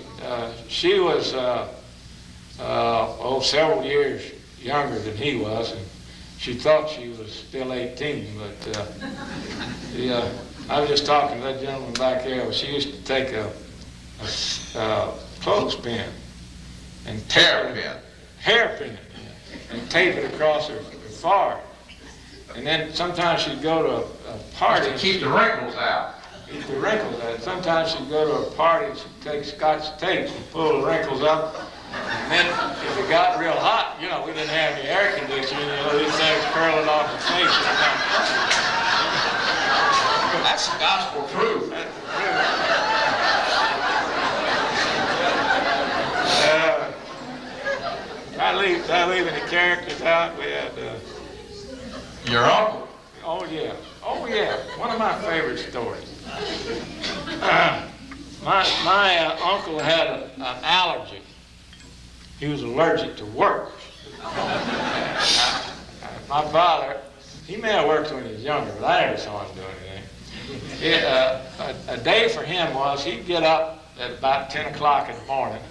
several years younger than he was, and she thought she was still 18, but I was just talking to that gentleman back there. She used to take a clothespin and hairpin, and tape it across her forehead. And then sometimes she'd go to a party. To keep the wrinkles out. Keep the wrinkles out. Sometimes she'd go to a party and she'd take Scotch tape and pull the wrinkles up. And then if it got real hot, you know, we didn't have any air conditioning, you know, these things curling off the face. That's the gospel truth. That's the truth. I leave any characters out. We had, Your uncle. oh yeah, one of my favorite stories. My uncle had an allergy. He was allergic to work. My father, he may have worked when he was younger, but I never saw him do anything. A day for him was he'd get up at about 10 o'clock in the morning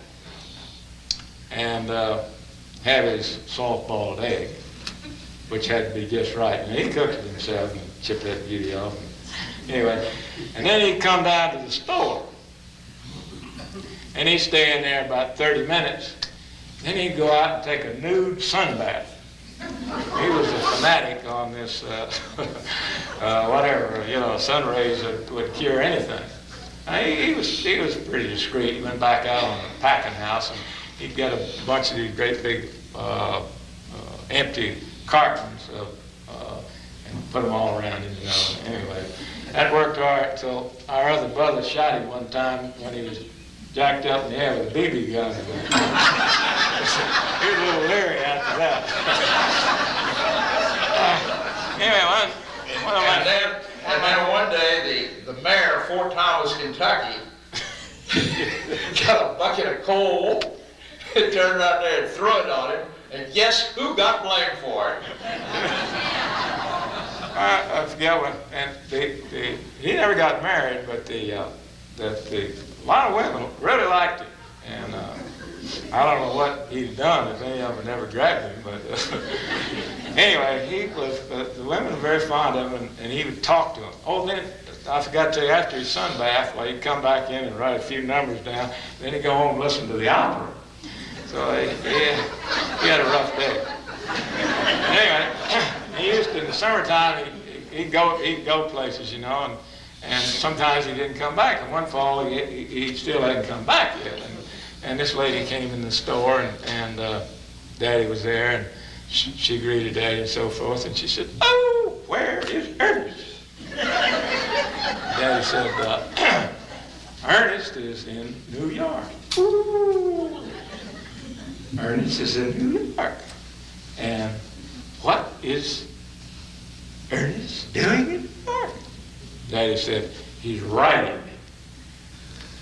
and have his soft-boiled egg, which had to be just right. And he cooked it himself and chipped that beauty off. Anyway, and then he'd come down to the store. And he'd stay in there about 30 minutes. Then he'd go out and take a nude sun bath. He was a fanatic on this, whatever, you know, sun rays would cure anything. He was pretty discreet. He went back out on the packing house, and he'd get a bunch of these great big empty cartons and put them all around him, you know. Anyway, that worked all right until our other brother shot him one time when he was jacked up in the air with a BB gun. He was a little leery after that. Anyway, one of my... And then one day, the mayor of Fort Thomas, Kentucky, got a bucket of coal and turned around there and threw it on him. And guess who got blamed for it? I forget what, and he never got married, but a lot of women really liked him, and I don't know what he'd done if any of them had ever grabbed him, but anyway, the women were very fond of him, and he would talk to them. Oh, then I forgot to tell you, after his sunbath, well, he'd come back in and write a few numbers down, then he'd go home and listen to the opera. So he had a rough day. Anyway, he used to, in the summertime, he'd go places, you know, and sometimes he didn't come back. And one fall, he still hadn't come back yet. And this lady came in the store, and Daddy was there, and she greeted Daddy and so forth, and she said, "Oh, where is Ernest?" Daddy said, "Ernest is in New York." Ooh. Ernest is in New York. And what is Ernest doing in New York? Daddy said, "He's writing."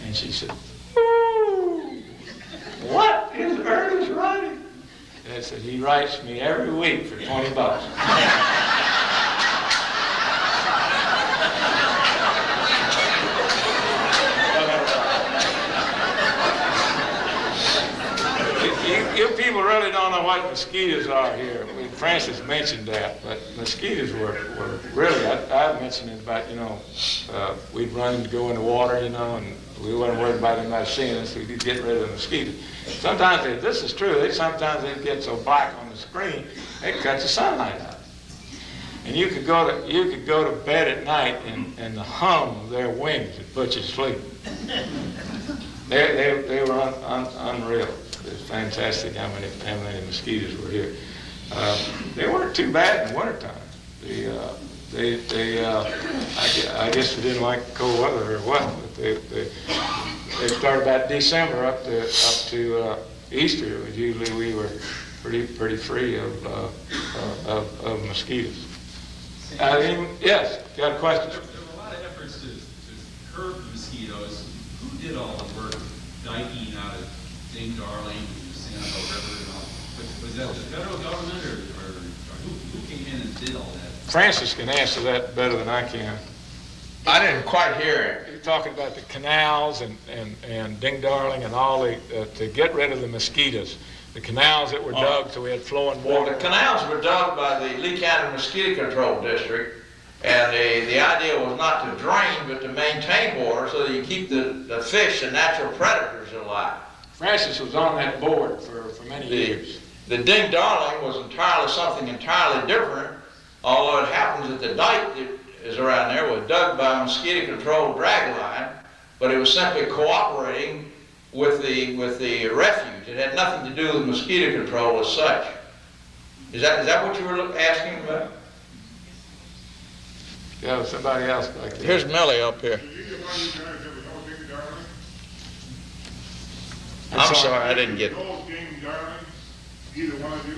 And she said, "Ooh, what is Ernest writing?" Dad said, "He writes me every week for $20." what mosquitoes are here. Francis mentioned that, but mosquitoes were really, I mentioned it about, we'd run to go in the water, and we weren't worried about anybody seeing us. We'd get rid of the mosquitoes. Sometimes, this is true, sometimes they get so black on the screen, they cut the sunlight out. And you could go to bed at night and the hum of their wings would put you to sleep. They were unreal. It was fantastic how many mosquitoes were here. They weren't too bad in the wintertime. I guess they didn't like cold weather or what, but they started about December up to Easter. Usually we were pretty free of mosquitoes. Yes, got a question? There were a lot of efforts to curb the mosquitoes. Who did all the work diking out of Ding Darling and the Sanibel River and all? Was that the federal government or who came in and did all that? Francis can answer that better than I can. I didn't quite hear it. You're talking about the canals and Ding Darling and all to get rid of the mosquitoes. The canals that were dug so we had flowing Well, water. the canals were dug by the Lee County Mosquito Control District, and the idea was not to drain, but to maintain water so that you keep the fish and natural predators alive. Francis was on that board for many years. The Ding Darling was something entirely different, although it happens that the dike that is around there was dug by a mosquito control drag line, but it was simply cooperating with the refuge. It had nothing to do with mosquito control as such. Is that what you were asking about? Yeah, somebody else back there. Here's Millie up here. I'm sorry, I didn't get it. Either one of you?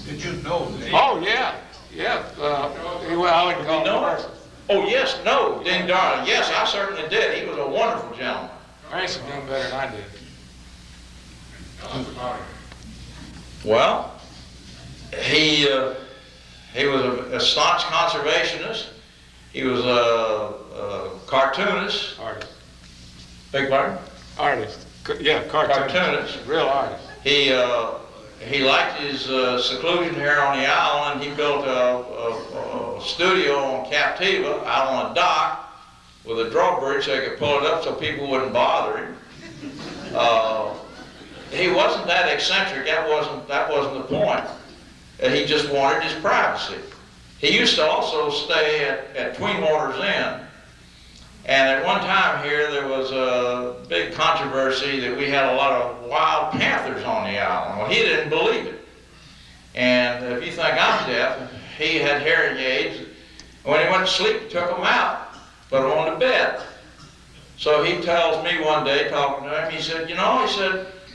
Did you know that? Oh, yeah. I wouldn't call him a person. Oh, yes, no, Ding Darling. Yes, I certainly did. He was a wonderful gentleman. Francis done better than I did. Well, he was a staunch conservationist. He was a cartoonist. Artist. Beg pardon? Artist. Yeah, cartoonist. Cartoonist. Real artist. He liked his seclusion here on the island. He built a studio on Captiva out on a dock with a drawbridge so he could pull it up so people wouldn't bother him. He wasn't that eccentric. That wasn't the point. He just wanted his privacy. He used to also stay at Twin Waters Inn. And at one time here, there was a big controversy that we had a lot of wild panthers on the island. Well, he didn't believe it. And if you think I'm deaf, he had hearing aids. When he went to sleep, he took them out, put them on the bed. So he tells me one day, talking to him, he said, the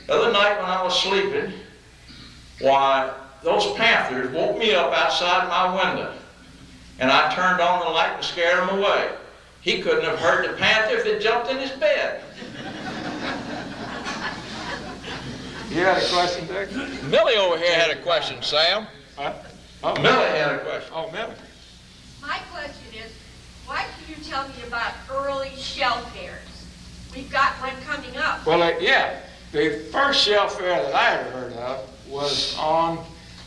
other night when I was sleeping, why, those panthers woke me up outside my window. And I turned on the light and scared them away. He couldn't have heard the panther if it jumped in his bed. You had a question, Dick? Millie over here had a question, Sam. Huh? Oh, Millie had a question. Oh, Millie. My question is, why can you tell me about early shell fairs? We've got one coming up. Well, the first shell fair that I ever heard of was on,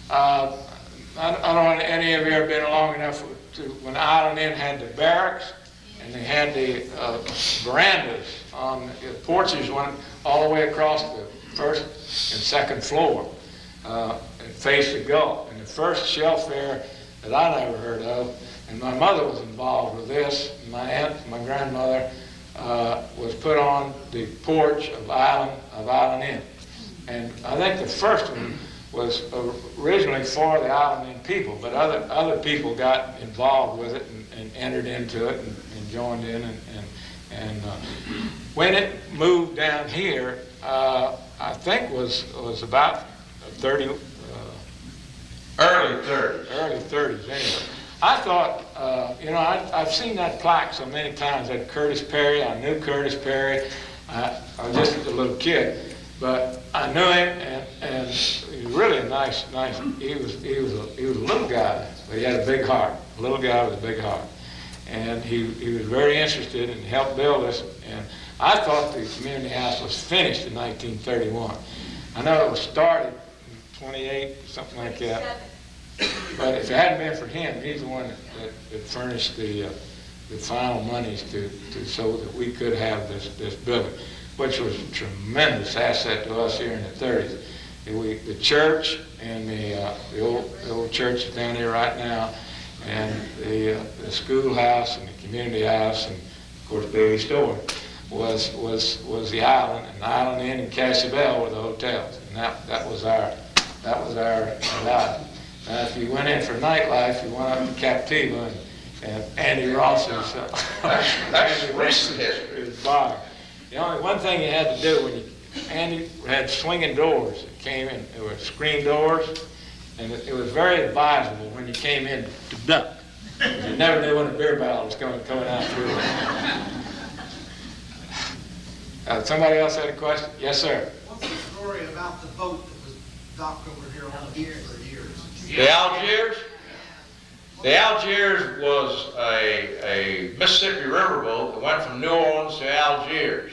I don't know if any of you ever been long enough to, when Island Inn had the barracks, and they had the verandas on the porches went all the way across the first and second floor and faced the Gulf. And the first shell fair that I never heard of, and my mother was involved with this, my aunt, my grandmother, was put on the porch of Island Inn. And I think the first one was originally for the Island Inn people, but other people got involved with it and entered into it and joined in. And when it moved down here, I think was about 30, Early 30s. early 30s anyway. I thought, I've seen that plaque so many times, that Curtis Perry. I knew Curtis Perry. I was just a little kid, but I knew him, and he was really a nice. He was a little guy, but he had a big heart. A little guy with a big heart, and he was very interested and helped build this. And I thought the community house was finished in 1931. I know it was started 28, something like that. 27. But if it hadn't been for him, he's the one that furnished the final monies so that we could have this building, which was a tremendous asset to us here in the 30s. The church and the old church is down here right now, and the schoolhouse and the community house, and of course Bailey Store was the island, and the Island Inn and Casabel were the hotels, and that was our life. Now, if you went in for nightlife, you went up to Captiva and Andy Ross's That's recent history. his bar. The only one thing you had to do Andy had swinging doors that came in. There were screen doors, and it was very advisable when you came in to duck. You never knew when a beer barrel was coming out through it. Somebody else had a question? Yes, sir. What's the story about the boat that was docked over here on the beach for years? The Algiers? The Algiers was a Mississippi riverboat that went from New Orleans to Algiers.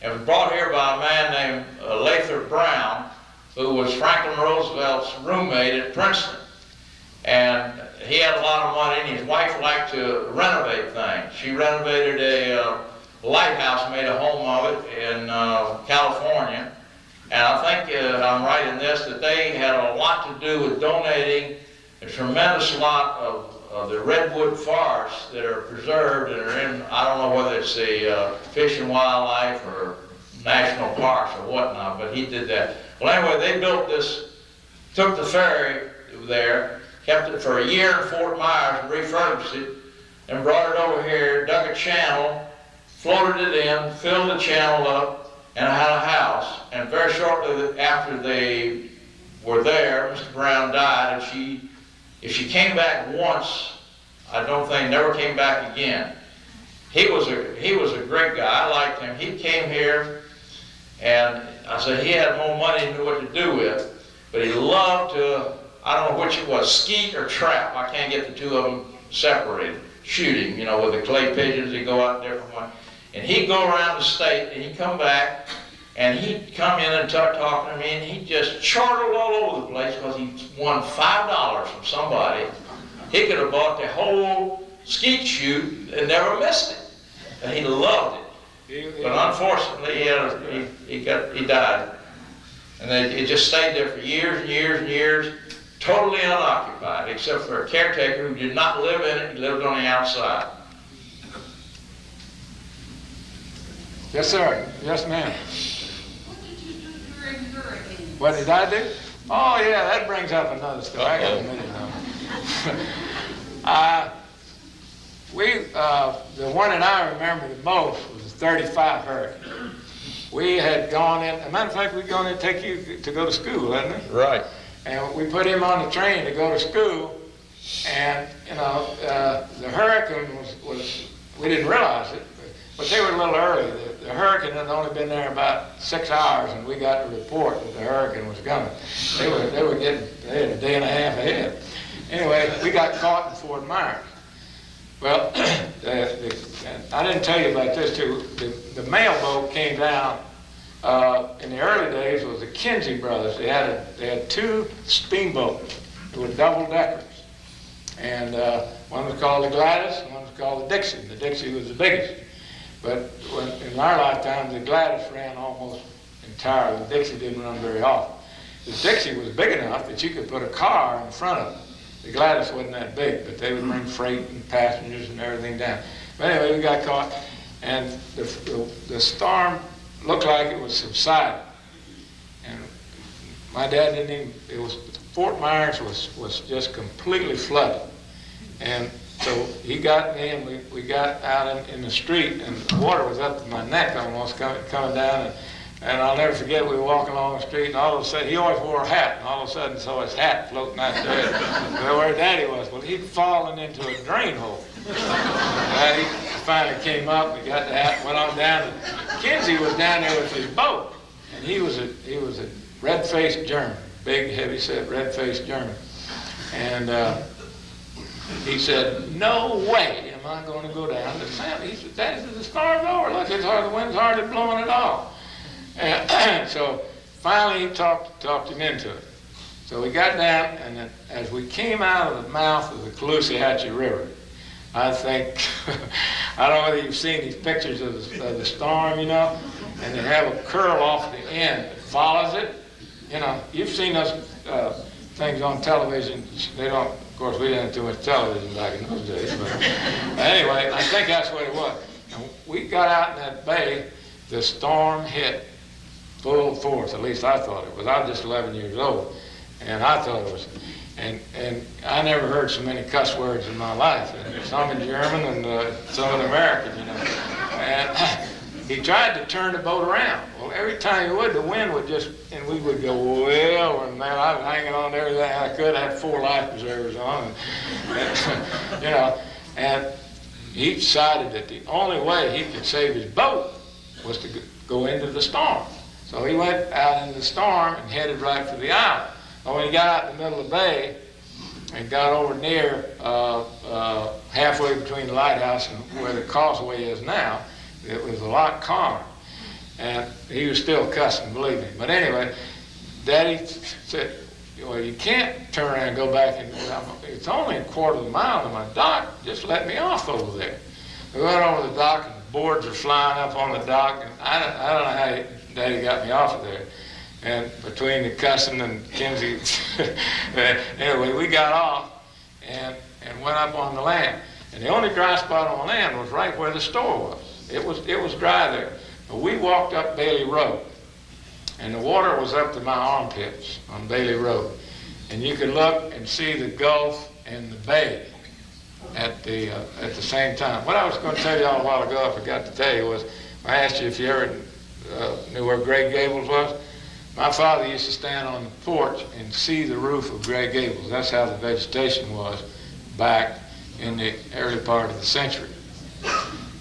It was brought here by a man named Lathrop Brown, who was Franklin Roosevelt's roommate at Princeton. And he had a lot of money, and his wife liked to renovate things. She renovated a lighthouse, made a home of it in California. And I think I'm right in this, that they had a lot to do with donating a tremendous lot of the redwood forests that are preserved and are in, I don't know whether it's the Fish and Wildlife or National Parks or whatnot, but he did that. Well, anyway, they built this, took the ferry there, kept it for a year in Fort Myers and refurbished it, and brought it over here, dug a channel, floated it in, filled the channel up, and had a house. And very shortly after they were there, Mr. Brown died, and if she came back once, I don't think never came back again. He was a great guy. I liked him. He came here, and I said he had more money than knew what to do with, but he loved to, I don't know which it was, skeet or trap. I can't get the two of them separated. Shooting, with the clay pigeons, he'd go out different ones. And he'd go around the state, and he'd come back, and he'd come in and start talking to me, and he just chortled all over the place because he won $5 from somebody. He could have bought the whole skeet shoot and never missed it. And he loved it. But unfortunately, he died. And it just stayed there for years and years and years, totally unoccupied, except for a caretaker who did not live in it. He lived on the outside. Yes, sir. Yes, ma'am. What did you do during hurricanes? What did I do? Oh, yeah, that brings up another story. I got a minute now. The one that I remember the most was the 35 hurricane. We had gone in, as a matter of fact, we'd gone in to take you to go to school, hadn't we? Right. And we put him on the train to go to school, and, the hurricane was we didn't realize it, but they were a little early. The hurricane had only been there about 6 hours, and we got the report that the hurricane was coming. They had a day and a half ahead. Anyway, we got caught in Fort Myers. Well, I didn't tell you about this too. The mail boat came down in the early days. It was the Kinsey brothers. They had two steamboats. They were double deckers, and one was called the Gladys, and one was called the Dixie. The Dixie was the biggest. But in our lifetime, the Gladys ran almost entirely. The Dixie didn't run very often. The Dixie was big enough that you could put a car in front of it. The Gladys wasn't that big, but they would bring freight and passengers and everything down. But anyway, we got caught, and the storm looked like it was subsiding. And my dad Fort Myers was just completely flooded. And so he got me, and we got out in the street, and the water was up to my neck almost coming down. And I'll never forget, we were walking along the street, and all of a sudden, he always wore a hat, and all of a sudden saw his hat floating out there where Daddy was. Well, he'd fallen into a drain hole. And he finally came up, and got the hat, and went on down. And Kinsey was down there with his boat, and he was a red-faced German, big, heavy-set, red-faced German. And he said, "No way am I going to go down to Santa." He said, "Daddy, the storm's over. Look, the wind's hardly blowing at all." And so finally he talked him into it. So we got down, and then as we came out of the mouth of the Caloosahatchee River, I think, I don't know whether you've seen these pictures of the storm, you know, and they have a curl off the end that follows it. You know, you've seen those things on television. They don't, of course, we didn't have too much television back in those days, but anyway, I think that's what it was. And we got out in that bay, the storm hit full force, at least I thought it was. I was just 11 years old, and I thought it was. And I never heard so many cuss words in my life, and some in German and some in American, you know. And he tried to turn the boat around. Well, every time he would, the wind would just, and we would go well, and man, I was hanging on to everything I could. I had 4 life preservers on, and you know, and he decided that the only way he could save his boat was to go into the storm. So he went out into the storm and headed right for the island. But when he got out in the middle of the bay and got over near halfway between the lighthouse and where the causeway is now, it was a lot calmer. And he was still cussing, believe me. But anyway, Daddy said, well, you can't turn around and go back, and it's only a quarter of a mile to my dock. Just let me off over there. We went over the dock, and the boards are flying up on the dock, and I don't know how Daddy got me off of there. And between the cussing and Kinsey, anyway, we got off and went up on the land. And the only dry spot on land was right where the store was. It was dry there. But we walked up Bailey Road, and the water was up to my armpits on Bailey Road. And you could look and see the Gulf and the bay at the same time. What I was going to tell you all a while ago, I forgot to tell you, was I asked you if you ever knew where Grey Gables was. My father used to stand on the porch and see the roof of Grey Gables. That's how the vegetation was back in the early part of the century.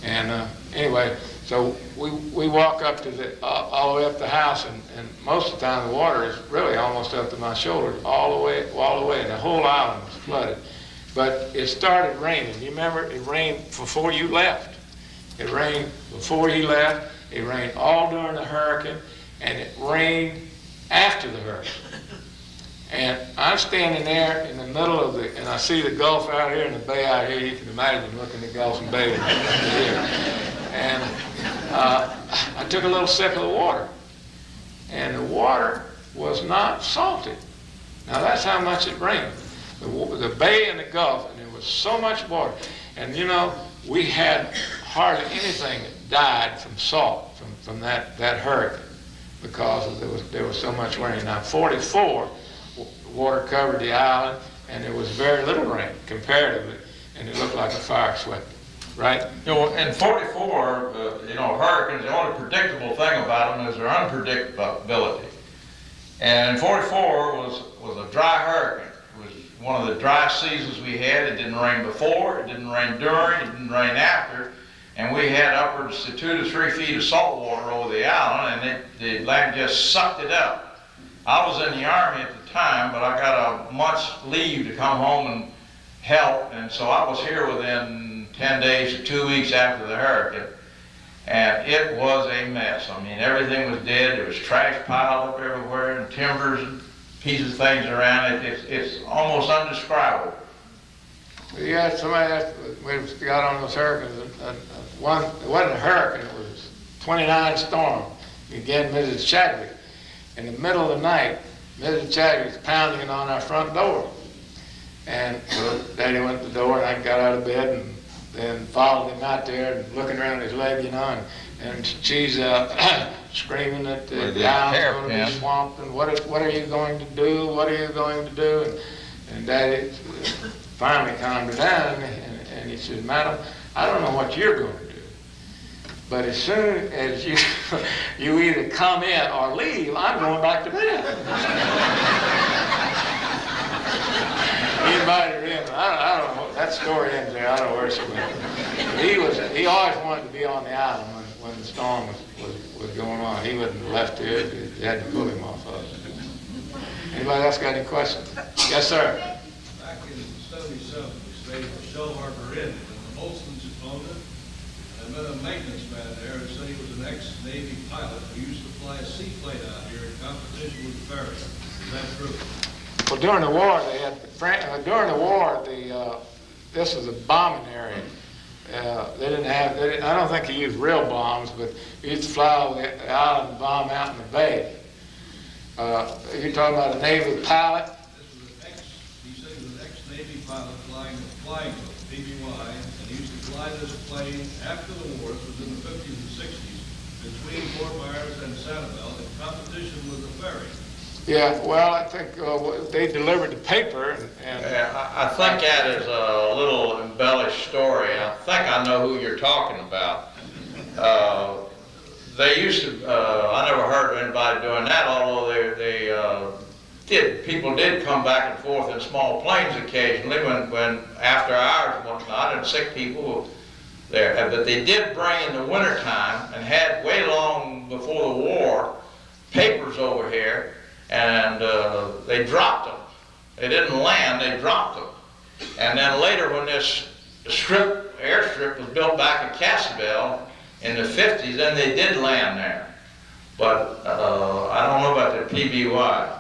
And anyway, so we walk up to all the way up the house, and most of the time the water is really almost up to my shoulders, all the way, and the whole island was flooded. But it started raining. You remember, it rained before you left. It rained before he left. It rained all during the hurricane. And it rained after the hurricane. And I'm standing there in the middle of and I see the Gulf out here and the bay out here. You can imagine looking at Gulf and bay here. And I took a little sip of the water. And the water was not salted. Now that's how much it rained. The bay and the Gulf, and there was so much water. And you know, we had hardly anything that died from salt, from that hurricane, because there was so much rain. Now 44, water covered the island, and there was very little rain comparatively, and it looked like a fire swept, right? You know, in 44, hurricanes, the only predictable thing about them is their unpredictability. And 44 was a dry hurricane. It was one of the dry seasons we had. It didn't rain before, it didn't rain during, it didn't rain after. And we had upwards to 2 to 3 feet of salt water over the island, and the land just sucked it up. I was in the Army at the time, but I got a month's leave to come home and help, and so I was here within 10 days to 2 weeks after the hurricane. And it was a mess. I mean, everything was dead. There was trash piled up everywhere, and timbers and pieces of things around it. It's almost undescribable. Yeah, somebody asked, we got on those hurricanes. It wasn't a hurricane, it was 29 storm. Again, Mrs. Chadwick. In the middle of the night, Mrs. Chadwick was pounding on our front door. And so Daddy went to the door, and I got out of bed and then followed him out there and looking around his leg, and she's screaming that the island's going to be swamped, and what are you going to do? What are you going to do? And Daddy finally calmed her down, and he said, Madam, I don't know what you're going to do, but as soon as you either come in or leave, I'm going back to bed. Anybody remember? I don't know. That story ends there. I don't know where she went. He always wanted to be on the island when the storm was going on. He wouldn't have left here. You had to pull him off of it. Anybody else got any questions? Yes, sir. Back in 77, we stayed at Shell Harbor Inn, and the boatswain's phoned it. I met a maintenance man there who said he was an ex-Navy pilot who used to fly a seaplane out here in competition with the ferry. Is that true? Well, during the war, they had during the war, this was a bombing area. They didn't. I don't think they used real bombs, but they used to fly over the island and bomb out in the bay. You're talking about a Navy pilot? He said he was an ex-Navy pilot flying a flying boat, PBY, and he used to fly this plane after the war, this was in the 50s and 60s, between Fort Myers and Sanibel in competition with the ferry. Yeah, well, I think they delivered the paper, and I think that is a little embellished story. I think I know who you're talking about. They used to, I never heard of anybody doing that, although people did come back and forth in small planes occasionally when after hours and whatnot, and sick people there. But they did bring in the wintertime and had way long before the war papers over here, and they dropped them. They didn't land, they dropped them. And then later when this airstrip was built back at Casabel in the 50s, then they did land there. But I don't know about the PBY.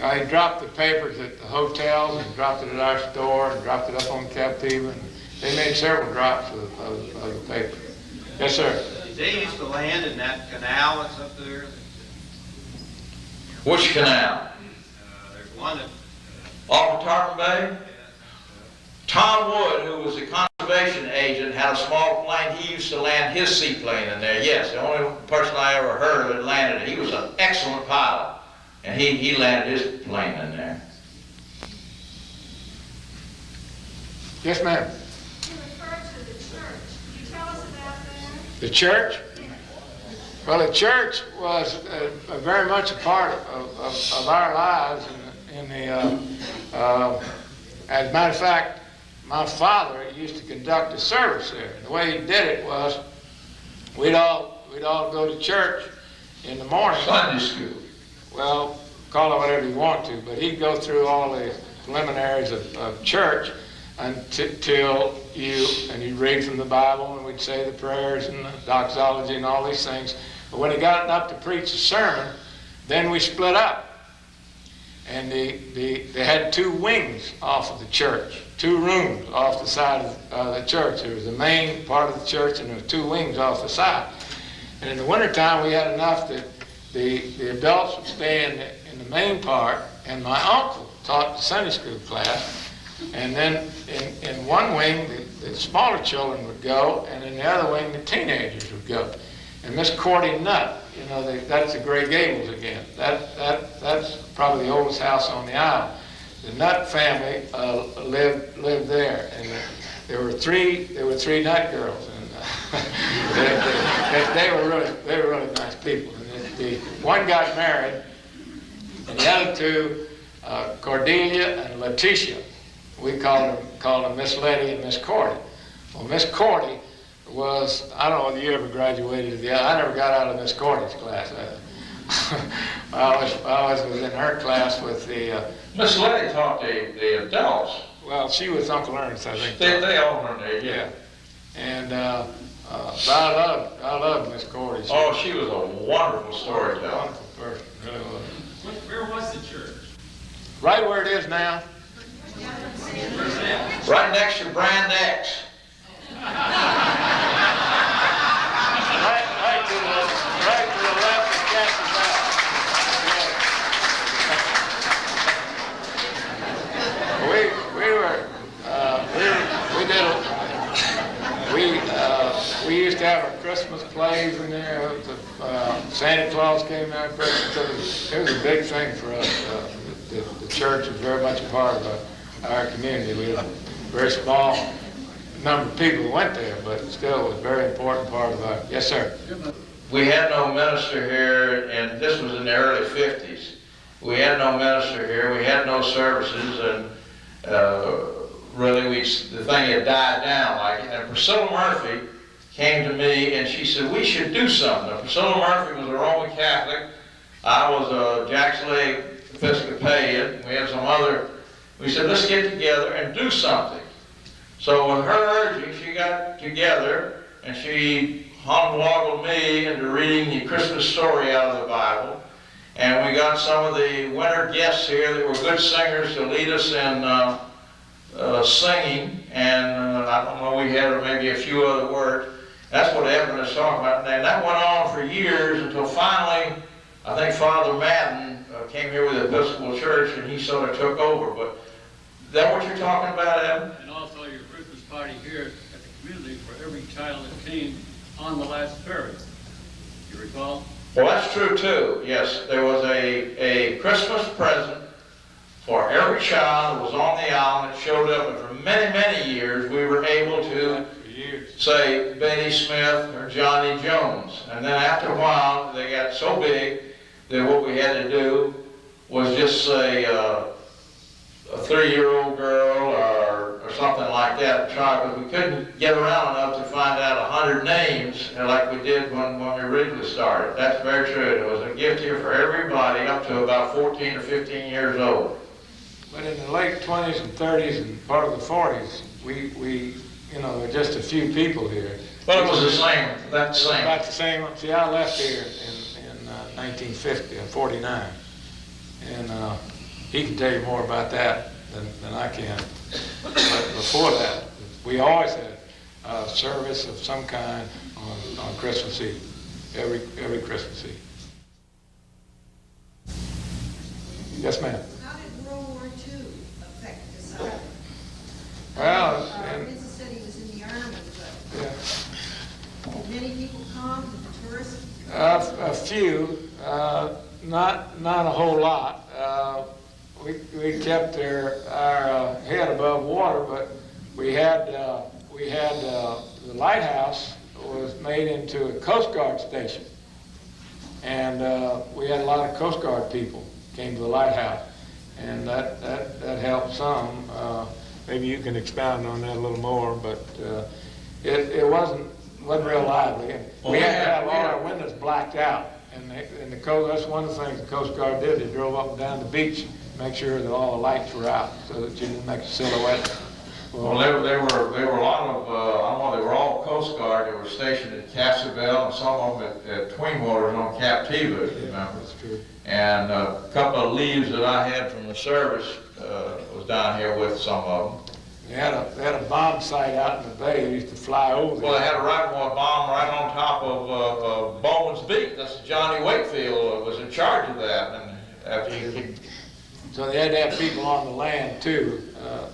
I dropped the papers at the hotels and dropped it at our store and dropped it up on Captiva, and they made several drops of the paper. Yes, sir. They used to land in that canal that's up there. Which canal? There's one that, Off of Tarpon Bay? Tom Wood, who was a conservation agent, had a small plane. He used to land his seaplane in there. Yes, the only person I ever heard of it landed it. He was an excellent pilot, and he landed his plane in there. Yes, ma'am. You referred to the church. Could you tell us about that? The church? Well, the church was very much a part of our lives. As a matter of fact, my father used to conduct a service there. And the way he did it was, we'd all go to church in the morning. Sunday school. Well, call it whatever you want to, but he'd go through all the preliminaries of church until you'd read from the Bible, and we'd say the prayers and the doxology and all these things. But when he got up to preach a sermon, then we split up. And they had two wings off of the church, two rooms off the side of the church. There was the main part of the church, and there were two wings off the side. And in the wintertime, we had enough that the adults would stay in the main part, and my uncle taught the Sunday school class. And then in one wing, the smaller children would go, and in the other wing, the teenagers would go. And Miss Cordy Nutt, that's the Gray Gables again. That's probably the oldest house on the island. The Nutt family lived there, and there were three Nutt girls, and they were really nice people. And the one got married, and the other two, Cordelia and Letitia, we called them Miss Letty and Miss Cordy. Well, Miss Cordy was, I don't know whether you ever graduated. I never got out of Miss Cordy's class. I always was in her class with the... Miss Letty taught the adults. Well, she was Uncle Ernest, I think. They all learned there, yeah. And but I loved Miss Cordy. She was a wonderful storyteller. Wonderful person, really was. Where was the church? Right where it is now. Right next to Brand X. Right to the left of Captiva. We used to have our Christmas plays in there. Santa Claus came out for Christmas. It was a big thing for us. The church was very much a part of our community. We had a very small number of people who went there, but still it was a very important part of our... Yes, sir. We had no minister here, and this was in the early 50s. We had no minister here. We had no services, and really the thing had died down. And Priscilla Murphy came to me, and she said, we should do something. Now, Priscilla Murphy was a Roman Catholic. I was a Jack's Lake Episcopalian. We had some other... We said, let's get together and do something. So with her urging, she got together and she humbled me into reading the Christmas story out of the Bible. And we got some of the winter guests here that were good singers to lead us in singing. And I don't know, we had maybe a few other words. That's what Evan is talking about. And that went on for years until finally, I think Father Madden came here with the Episcopal Church and he sort of took over. But is that what you're talking about, Evan? And also your Christmas party here at the community for every child that came on the last ferry. You recall? Well, that's true too. Yes, there was a Christmas present for every child that was on the island that showed up. And for many, many years, we were able to say Betty Smith or Johnny Jones. And then after a while, they got so big that what we had to do was just say a 3-year-old girl or something like that. Because we couldn't get around enough to find out 100 names like we did when we originally started. That's very true. There was a gift here for everybody up to about 14 or 15 years old. But in the late 20s and 30s and part of the 40s, we you know, there were just a few people here. But it was the same, that's the same. About the same. See, I left here in 1950, 49. And he can tell you more about that than I can. But before that, we always had a service of some kind on Christmas Eve, every Christmas Eve. Yes, ma'am. How did World War II affect this island? Well, Vincent said he was in the army, but yeah. did many people come? Did the tourists? A few, not a whole lot. We kept our head above water, but we had the lighthouse was made into a Coast Guard station, and we had a lot of Coast Guard people came to the lighthouse, and that helped some. Maybe you can expound on that a little more, but it wasn't real lively. And we had to have all our windows blacked out, and the coast. That's one of the things the Coast Guard did. They drove up and down the beach, make sure that all the lights were out, so that you didn't make a silhouette. Well, there were a lot of, I don't know, they were all Coast Guard. They were stationed at Captiva and some of them at Twin Waters on Captiva, if you remember. That's true. And a couple of leaves that I had from the service was down here with some of them. They had a bomb site out in the bay. They used to fly over there. Well, they had a right-wing bomb right on top of Bowman's Beach. That's Johnny Wakefield was in charge of that. And after he So they had to have people on the land too,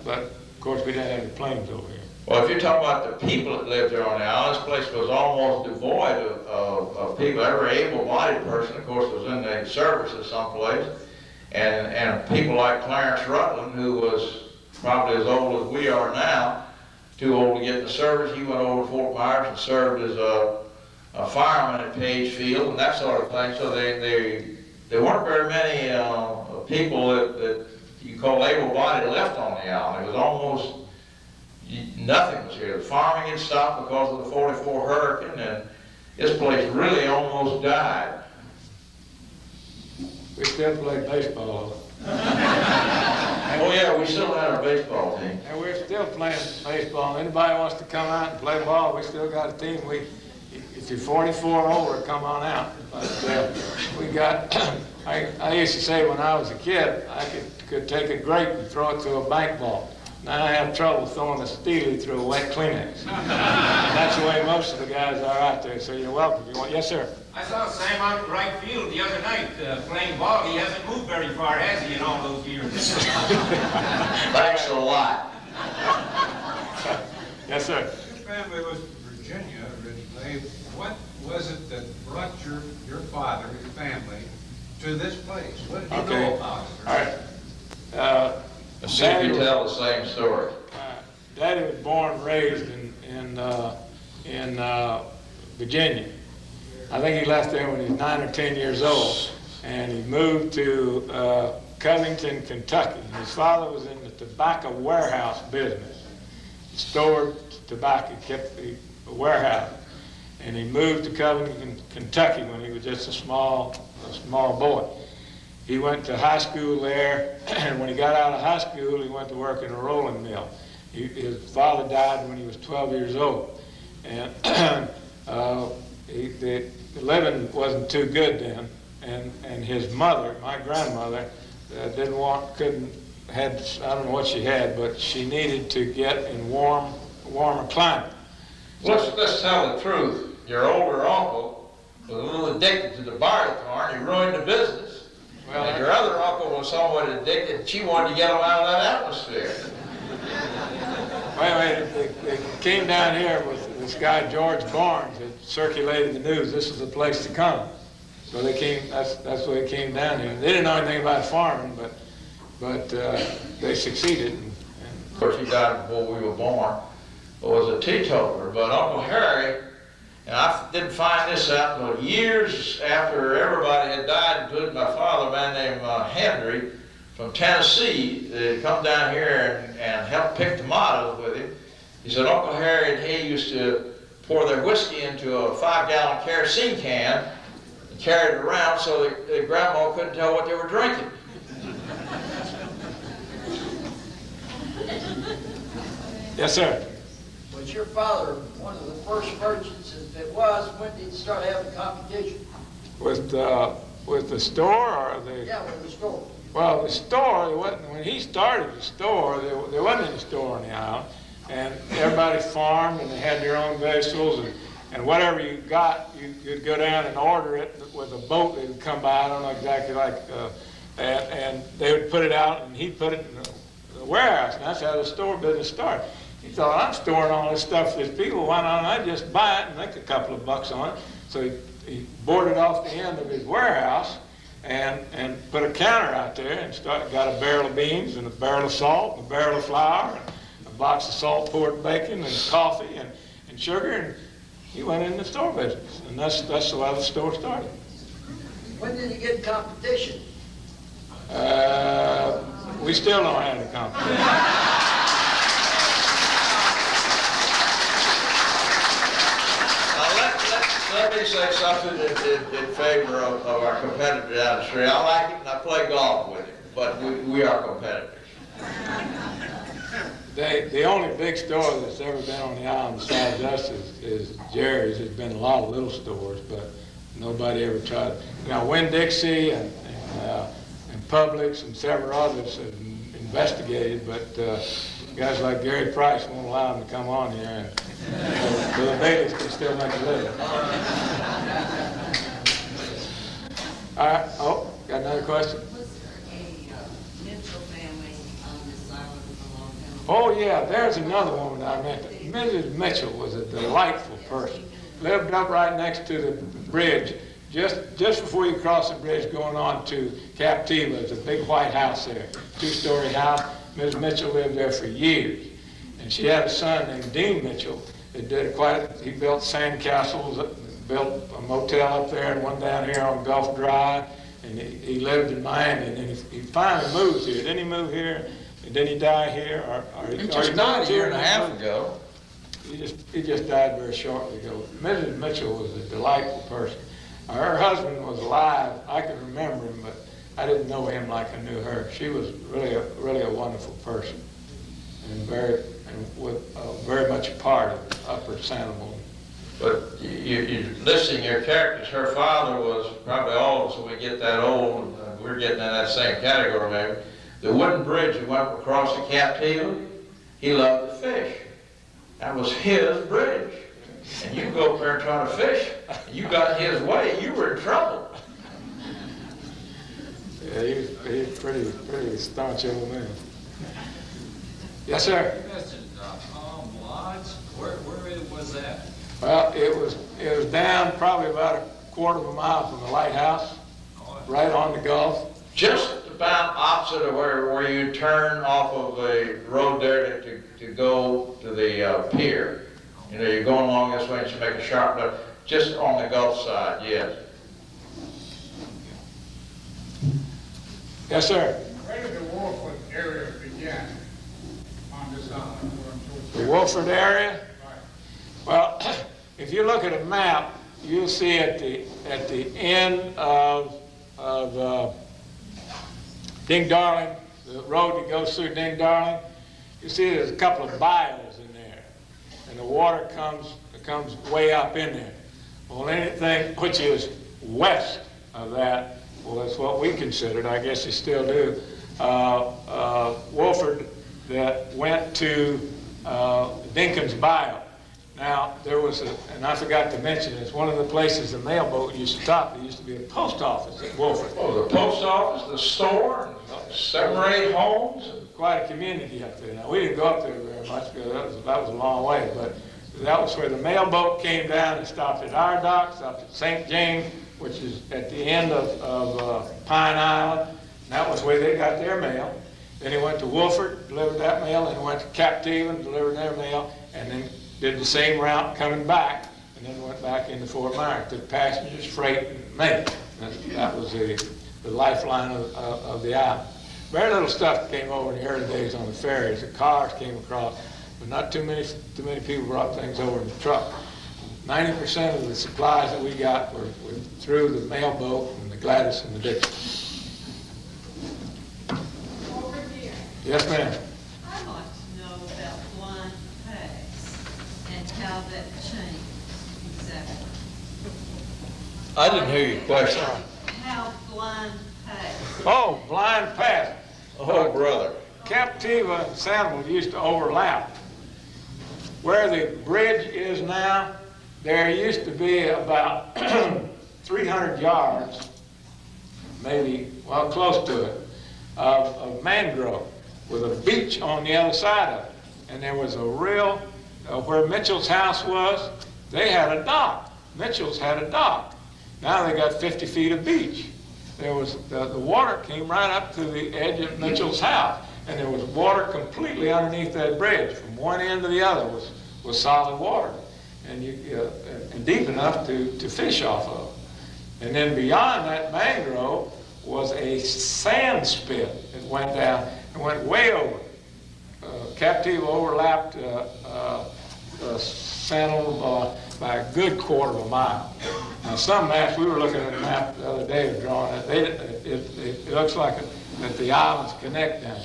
but of course we didn't have any planes over here. Well, if you're talking about the people that lived there on the island, this place was almost devoid of people. Every able-bodied person, of course, was in the services someplace. And people like Clarence Rutland, who was probably as old as we are now, too old to get in the service. He went over to Fort Myers and served as a fireman at Page Field and that sort of thing. So there weren't very many people that you call able-bodied left on the island. It was almost nothing was here. The farming had stopped because of the 44 hurricane, and this place really almost died. We still play baseball. Oh yeah, we still had our baseball team. And we're still playing baseball. Anybody wants to come out and play ball, we still got a team. If you're 44 or older, come on out. But we got, I used to say when I was a kid, I could take a grape and throw it through a bank ball. Now I have trouble throwing a steely through a wet Kleenex. That's the way most of the guys are out there, so you're welcome. Yes, sir? I saw Sam out in right field the other night playing ball. He hasn't moved very far, has he, in all those years? Thanks a lot. Yes, sir. Your family was from Virginia originally. What was it that brought your father, your family, to this place? What did you know about it? All right. Let's see if you tell the same story. Daddy was born and raised in Virginia. I think he left there when he was 9 or 10 years old, and he moved to Covington, Kentucky. His father was in the tobacco warehouse business. He stored tobacco, kept the warehouse, and he moved to Covington, Kentucky when he was just a small boy. He went to high school there, and when he got out of high school, he went to work in a rolling mill. His father died when he was 12 years old, and the living wasn't too good then, and his mother, my grandmother, I don't know what she had, but she needed to get in warmer climate. Let's tell the truth. Your older uncle was a little addicted to the barleycorn. He ruined the business. Well, And your other uncle was somewhat addicted. She wanted to get him out of that atmosphere. Wait, they came down here with this guy, George Barnes, that circulated the news. This was the place to come. So they came, that's why they came down here. They didn't know anything about farming, but they succeeded. Of course, he died before we were born, but was a teetotaler. But Uncle Harry, and I didn't find this out until years after everybody had died, including my father, a man named Henry from Tennessee, that had come down here and helped pick tomatoes with him. He said Uncle Harry and he used to pour their whiskey into a 5-gallon kerosene can and carry it around so that Grandma couldn't tell what they were drinking. Yes, sir. Was your father one of the first merchants? If it was, when did he start having competition? With the store or the? Yeah, with the store. Well, the store, when he started the store, there wasn't any store on the island, and everybody farmed and they had their own vegetables, and whatever you got, you'd go down and order it with a boat that would come by. I don't know exactly like that, and they would put it out, and he'd put it in the warehouse, and that's how the store business started. He thought, I'm storing all this stuff for these people, why don't I just buy it and make a couple of bucks on it? So he boarded off the end of his warehouse and put a counter out there and got a barrel of beans and a barrel of salt and a barrel of flour and a box of salt pork bacon and coffee and sugar, and he went in the store business, and that's the way the store started. When did he get competition? We still don't have any competition. Let me say something in favor of our competitor down the street. I like him and I play golf with him, but we are competitors. The only big store that's ever been on the island besides us is Jerry's. There's been a lot of little stores, but nobody ever tried. Now, Winn-Dixie and Publix and several others have investigated, but guys like Gary Price won't allow them to come on here, and so the Baileys can still make a living. All right. Oh, got another question? Was there a Mitchell family on this island for a long time? Oh, yeah, there's another woman I met. Mrs. Mitchell was a delightful person. Lived up right next to the bridge. Just before you cross the bridge going on to Captiva, there's a big white house there, 2-story house. Mrs. Mitchell lived there for years. And she had a son named Dean Mitchell that he built sand castles, built a motel up there and one down here on Gulf Drive. And he lived in Miami, and then he finally moved here. Didn't he move here? And didn't he die here? He just died a year and a half ago. He just died very shortly ago. Mrs. Mitchell was a delightful person. Her husband was alive. I can remember him, but I didn't know him like I knew her. She was really a wonderful person, and very much a part of Upper Sanibel. But you're listing your characters. Her father was probably old, so we get that old. We're getting in that same category maybe. The wooden bridge that went across the Captiva, he loved to fish. That was his bridge. And you go up there and try to fish, and you got his way, you were in trouble. Yeah, he's pretty staunch old man. Yes, sir. You mentioned Palm Lodge. Where was that? Well, it was down probably about a quarter of a mile from the lighthouse, right on the Gulf. Just about opposite of where you turn off of the road there to go to the pier. You know, you're going along this way and you make a sharp left, just on the Gulf side, yes. Yes, sir. Where did the Wolfwood area begin on this island? The Wolford area? Right. Well, if you look at a map, you'll see at the end of Ding Darling, the road that goes through Ding Darling, you see there's a couple of bayous in there, and the water comes way up in there. Well, anything which is west of that was what we considered, I guess they still do, Wolford that went to Dinkins Bayou. Now, there was and I forgot to mention this, one of the places the mailboat used to stop, there used to be a post office at Wolford. Oh, the post office, the store, and 7 or 8 homes. Quite a community up there. Now, we didn't go up there very much because that was a long way, but that was where the mailboat came down and stopped at our dock, stopped at St. James, which is at the end of Pine Island. And that was where they got their mail. Then he went to Wolford, delivered that mail, and he went to Captiva and delivered their mail, and then did the same route coming back, and then went back into Fort Myers, took passengers, freight, and mail. That was the lifeline of the island. Very little stuff came over in the early days on the ferries. The cars came across, but not too many people brought things over in the truck. 90% of the supplies that we got were through the mailboat and the Gladys and the Dixie. Over here. Yes, ma'am. I'd like to know about blind pass and how that changed exactly. I didn't hear your question. How blind pass. Oh, blind pass. Oh, brother. Captiva and Sanibel used to overlap. Where the bridge is now, there used to be about 300 yards, maybe, well, close to it, of mangrove with a beach on the other side of it. And there was a real, where Mitchell's house was, they had a dock. Mitchell's had a dock. Now they got 50 feet of beach. There was, the water came right up to the edge of Mitchell's house. And there was water completely underneath that bridge. From one end to the other was solid water. And and deep enough to fish off of. And then beyond that mangrove was a sand spit that went down and went way over. Captiva overlapped Sanibel by a good quarter of a mile. Now some maps, we were looking at a map the other day of drawing it, it looks like that the islands connect down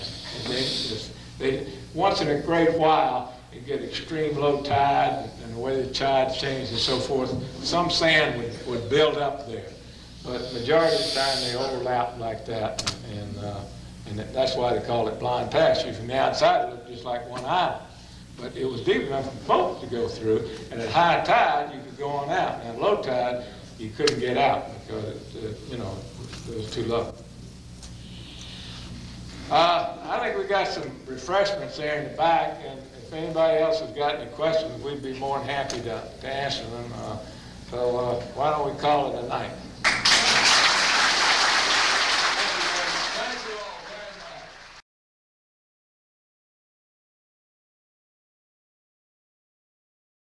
there. Once in a great while, you get extreme low tide and the way the tide changed and so forth, some sand would build up there. But majority of the time they overlap like that, and that's why they call it blind pass. From the outside it looked just like one island. But it was deep enough for boats to go through, and at high tide you could go on out. And at low tide you couldn't get out because it was too low. I think we got some refreshments there in the back, and if anybody else has got any questions, we'd be more than happy to answer them. So why don't we call it a night?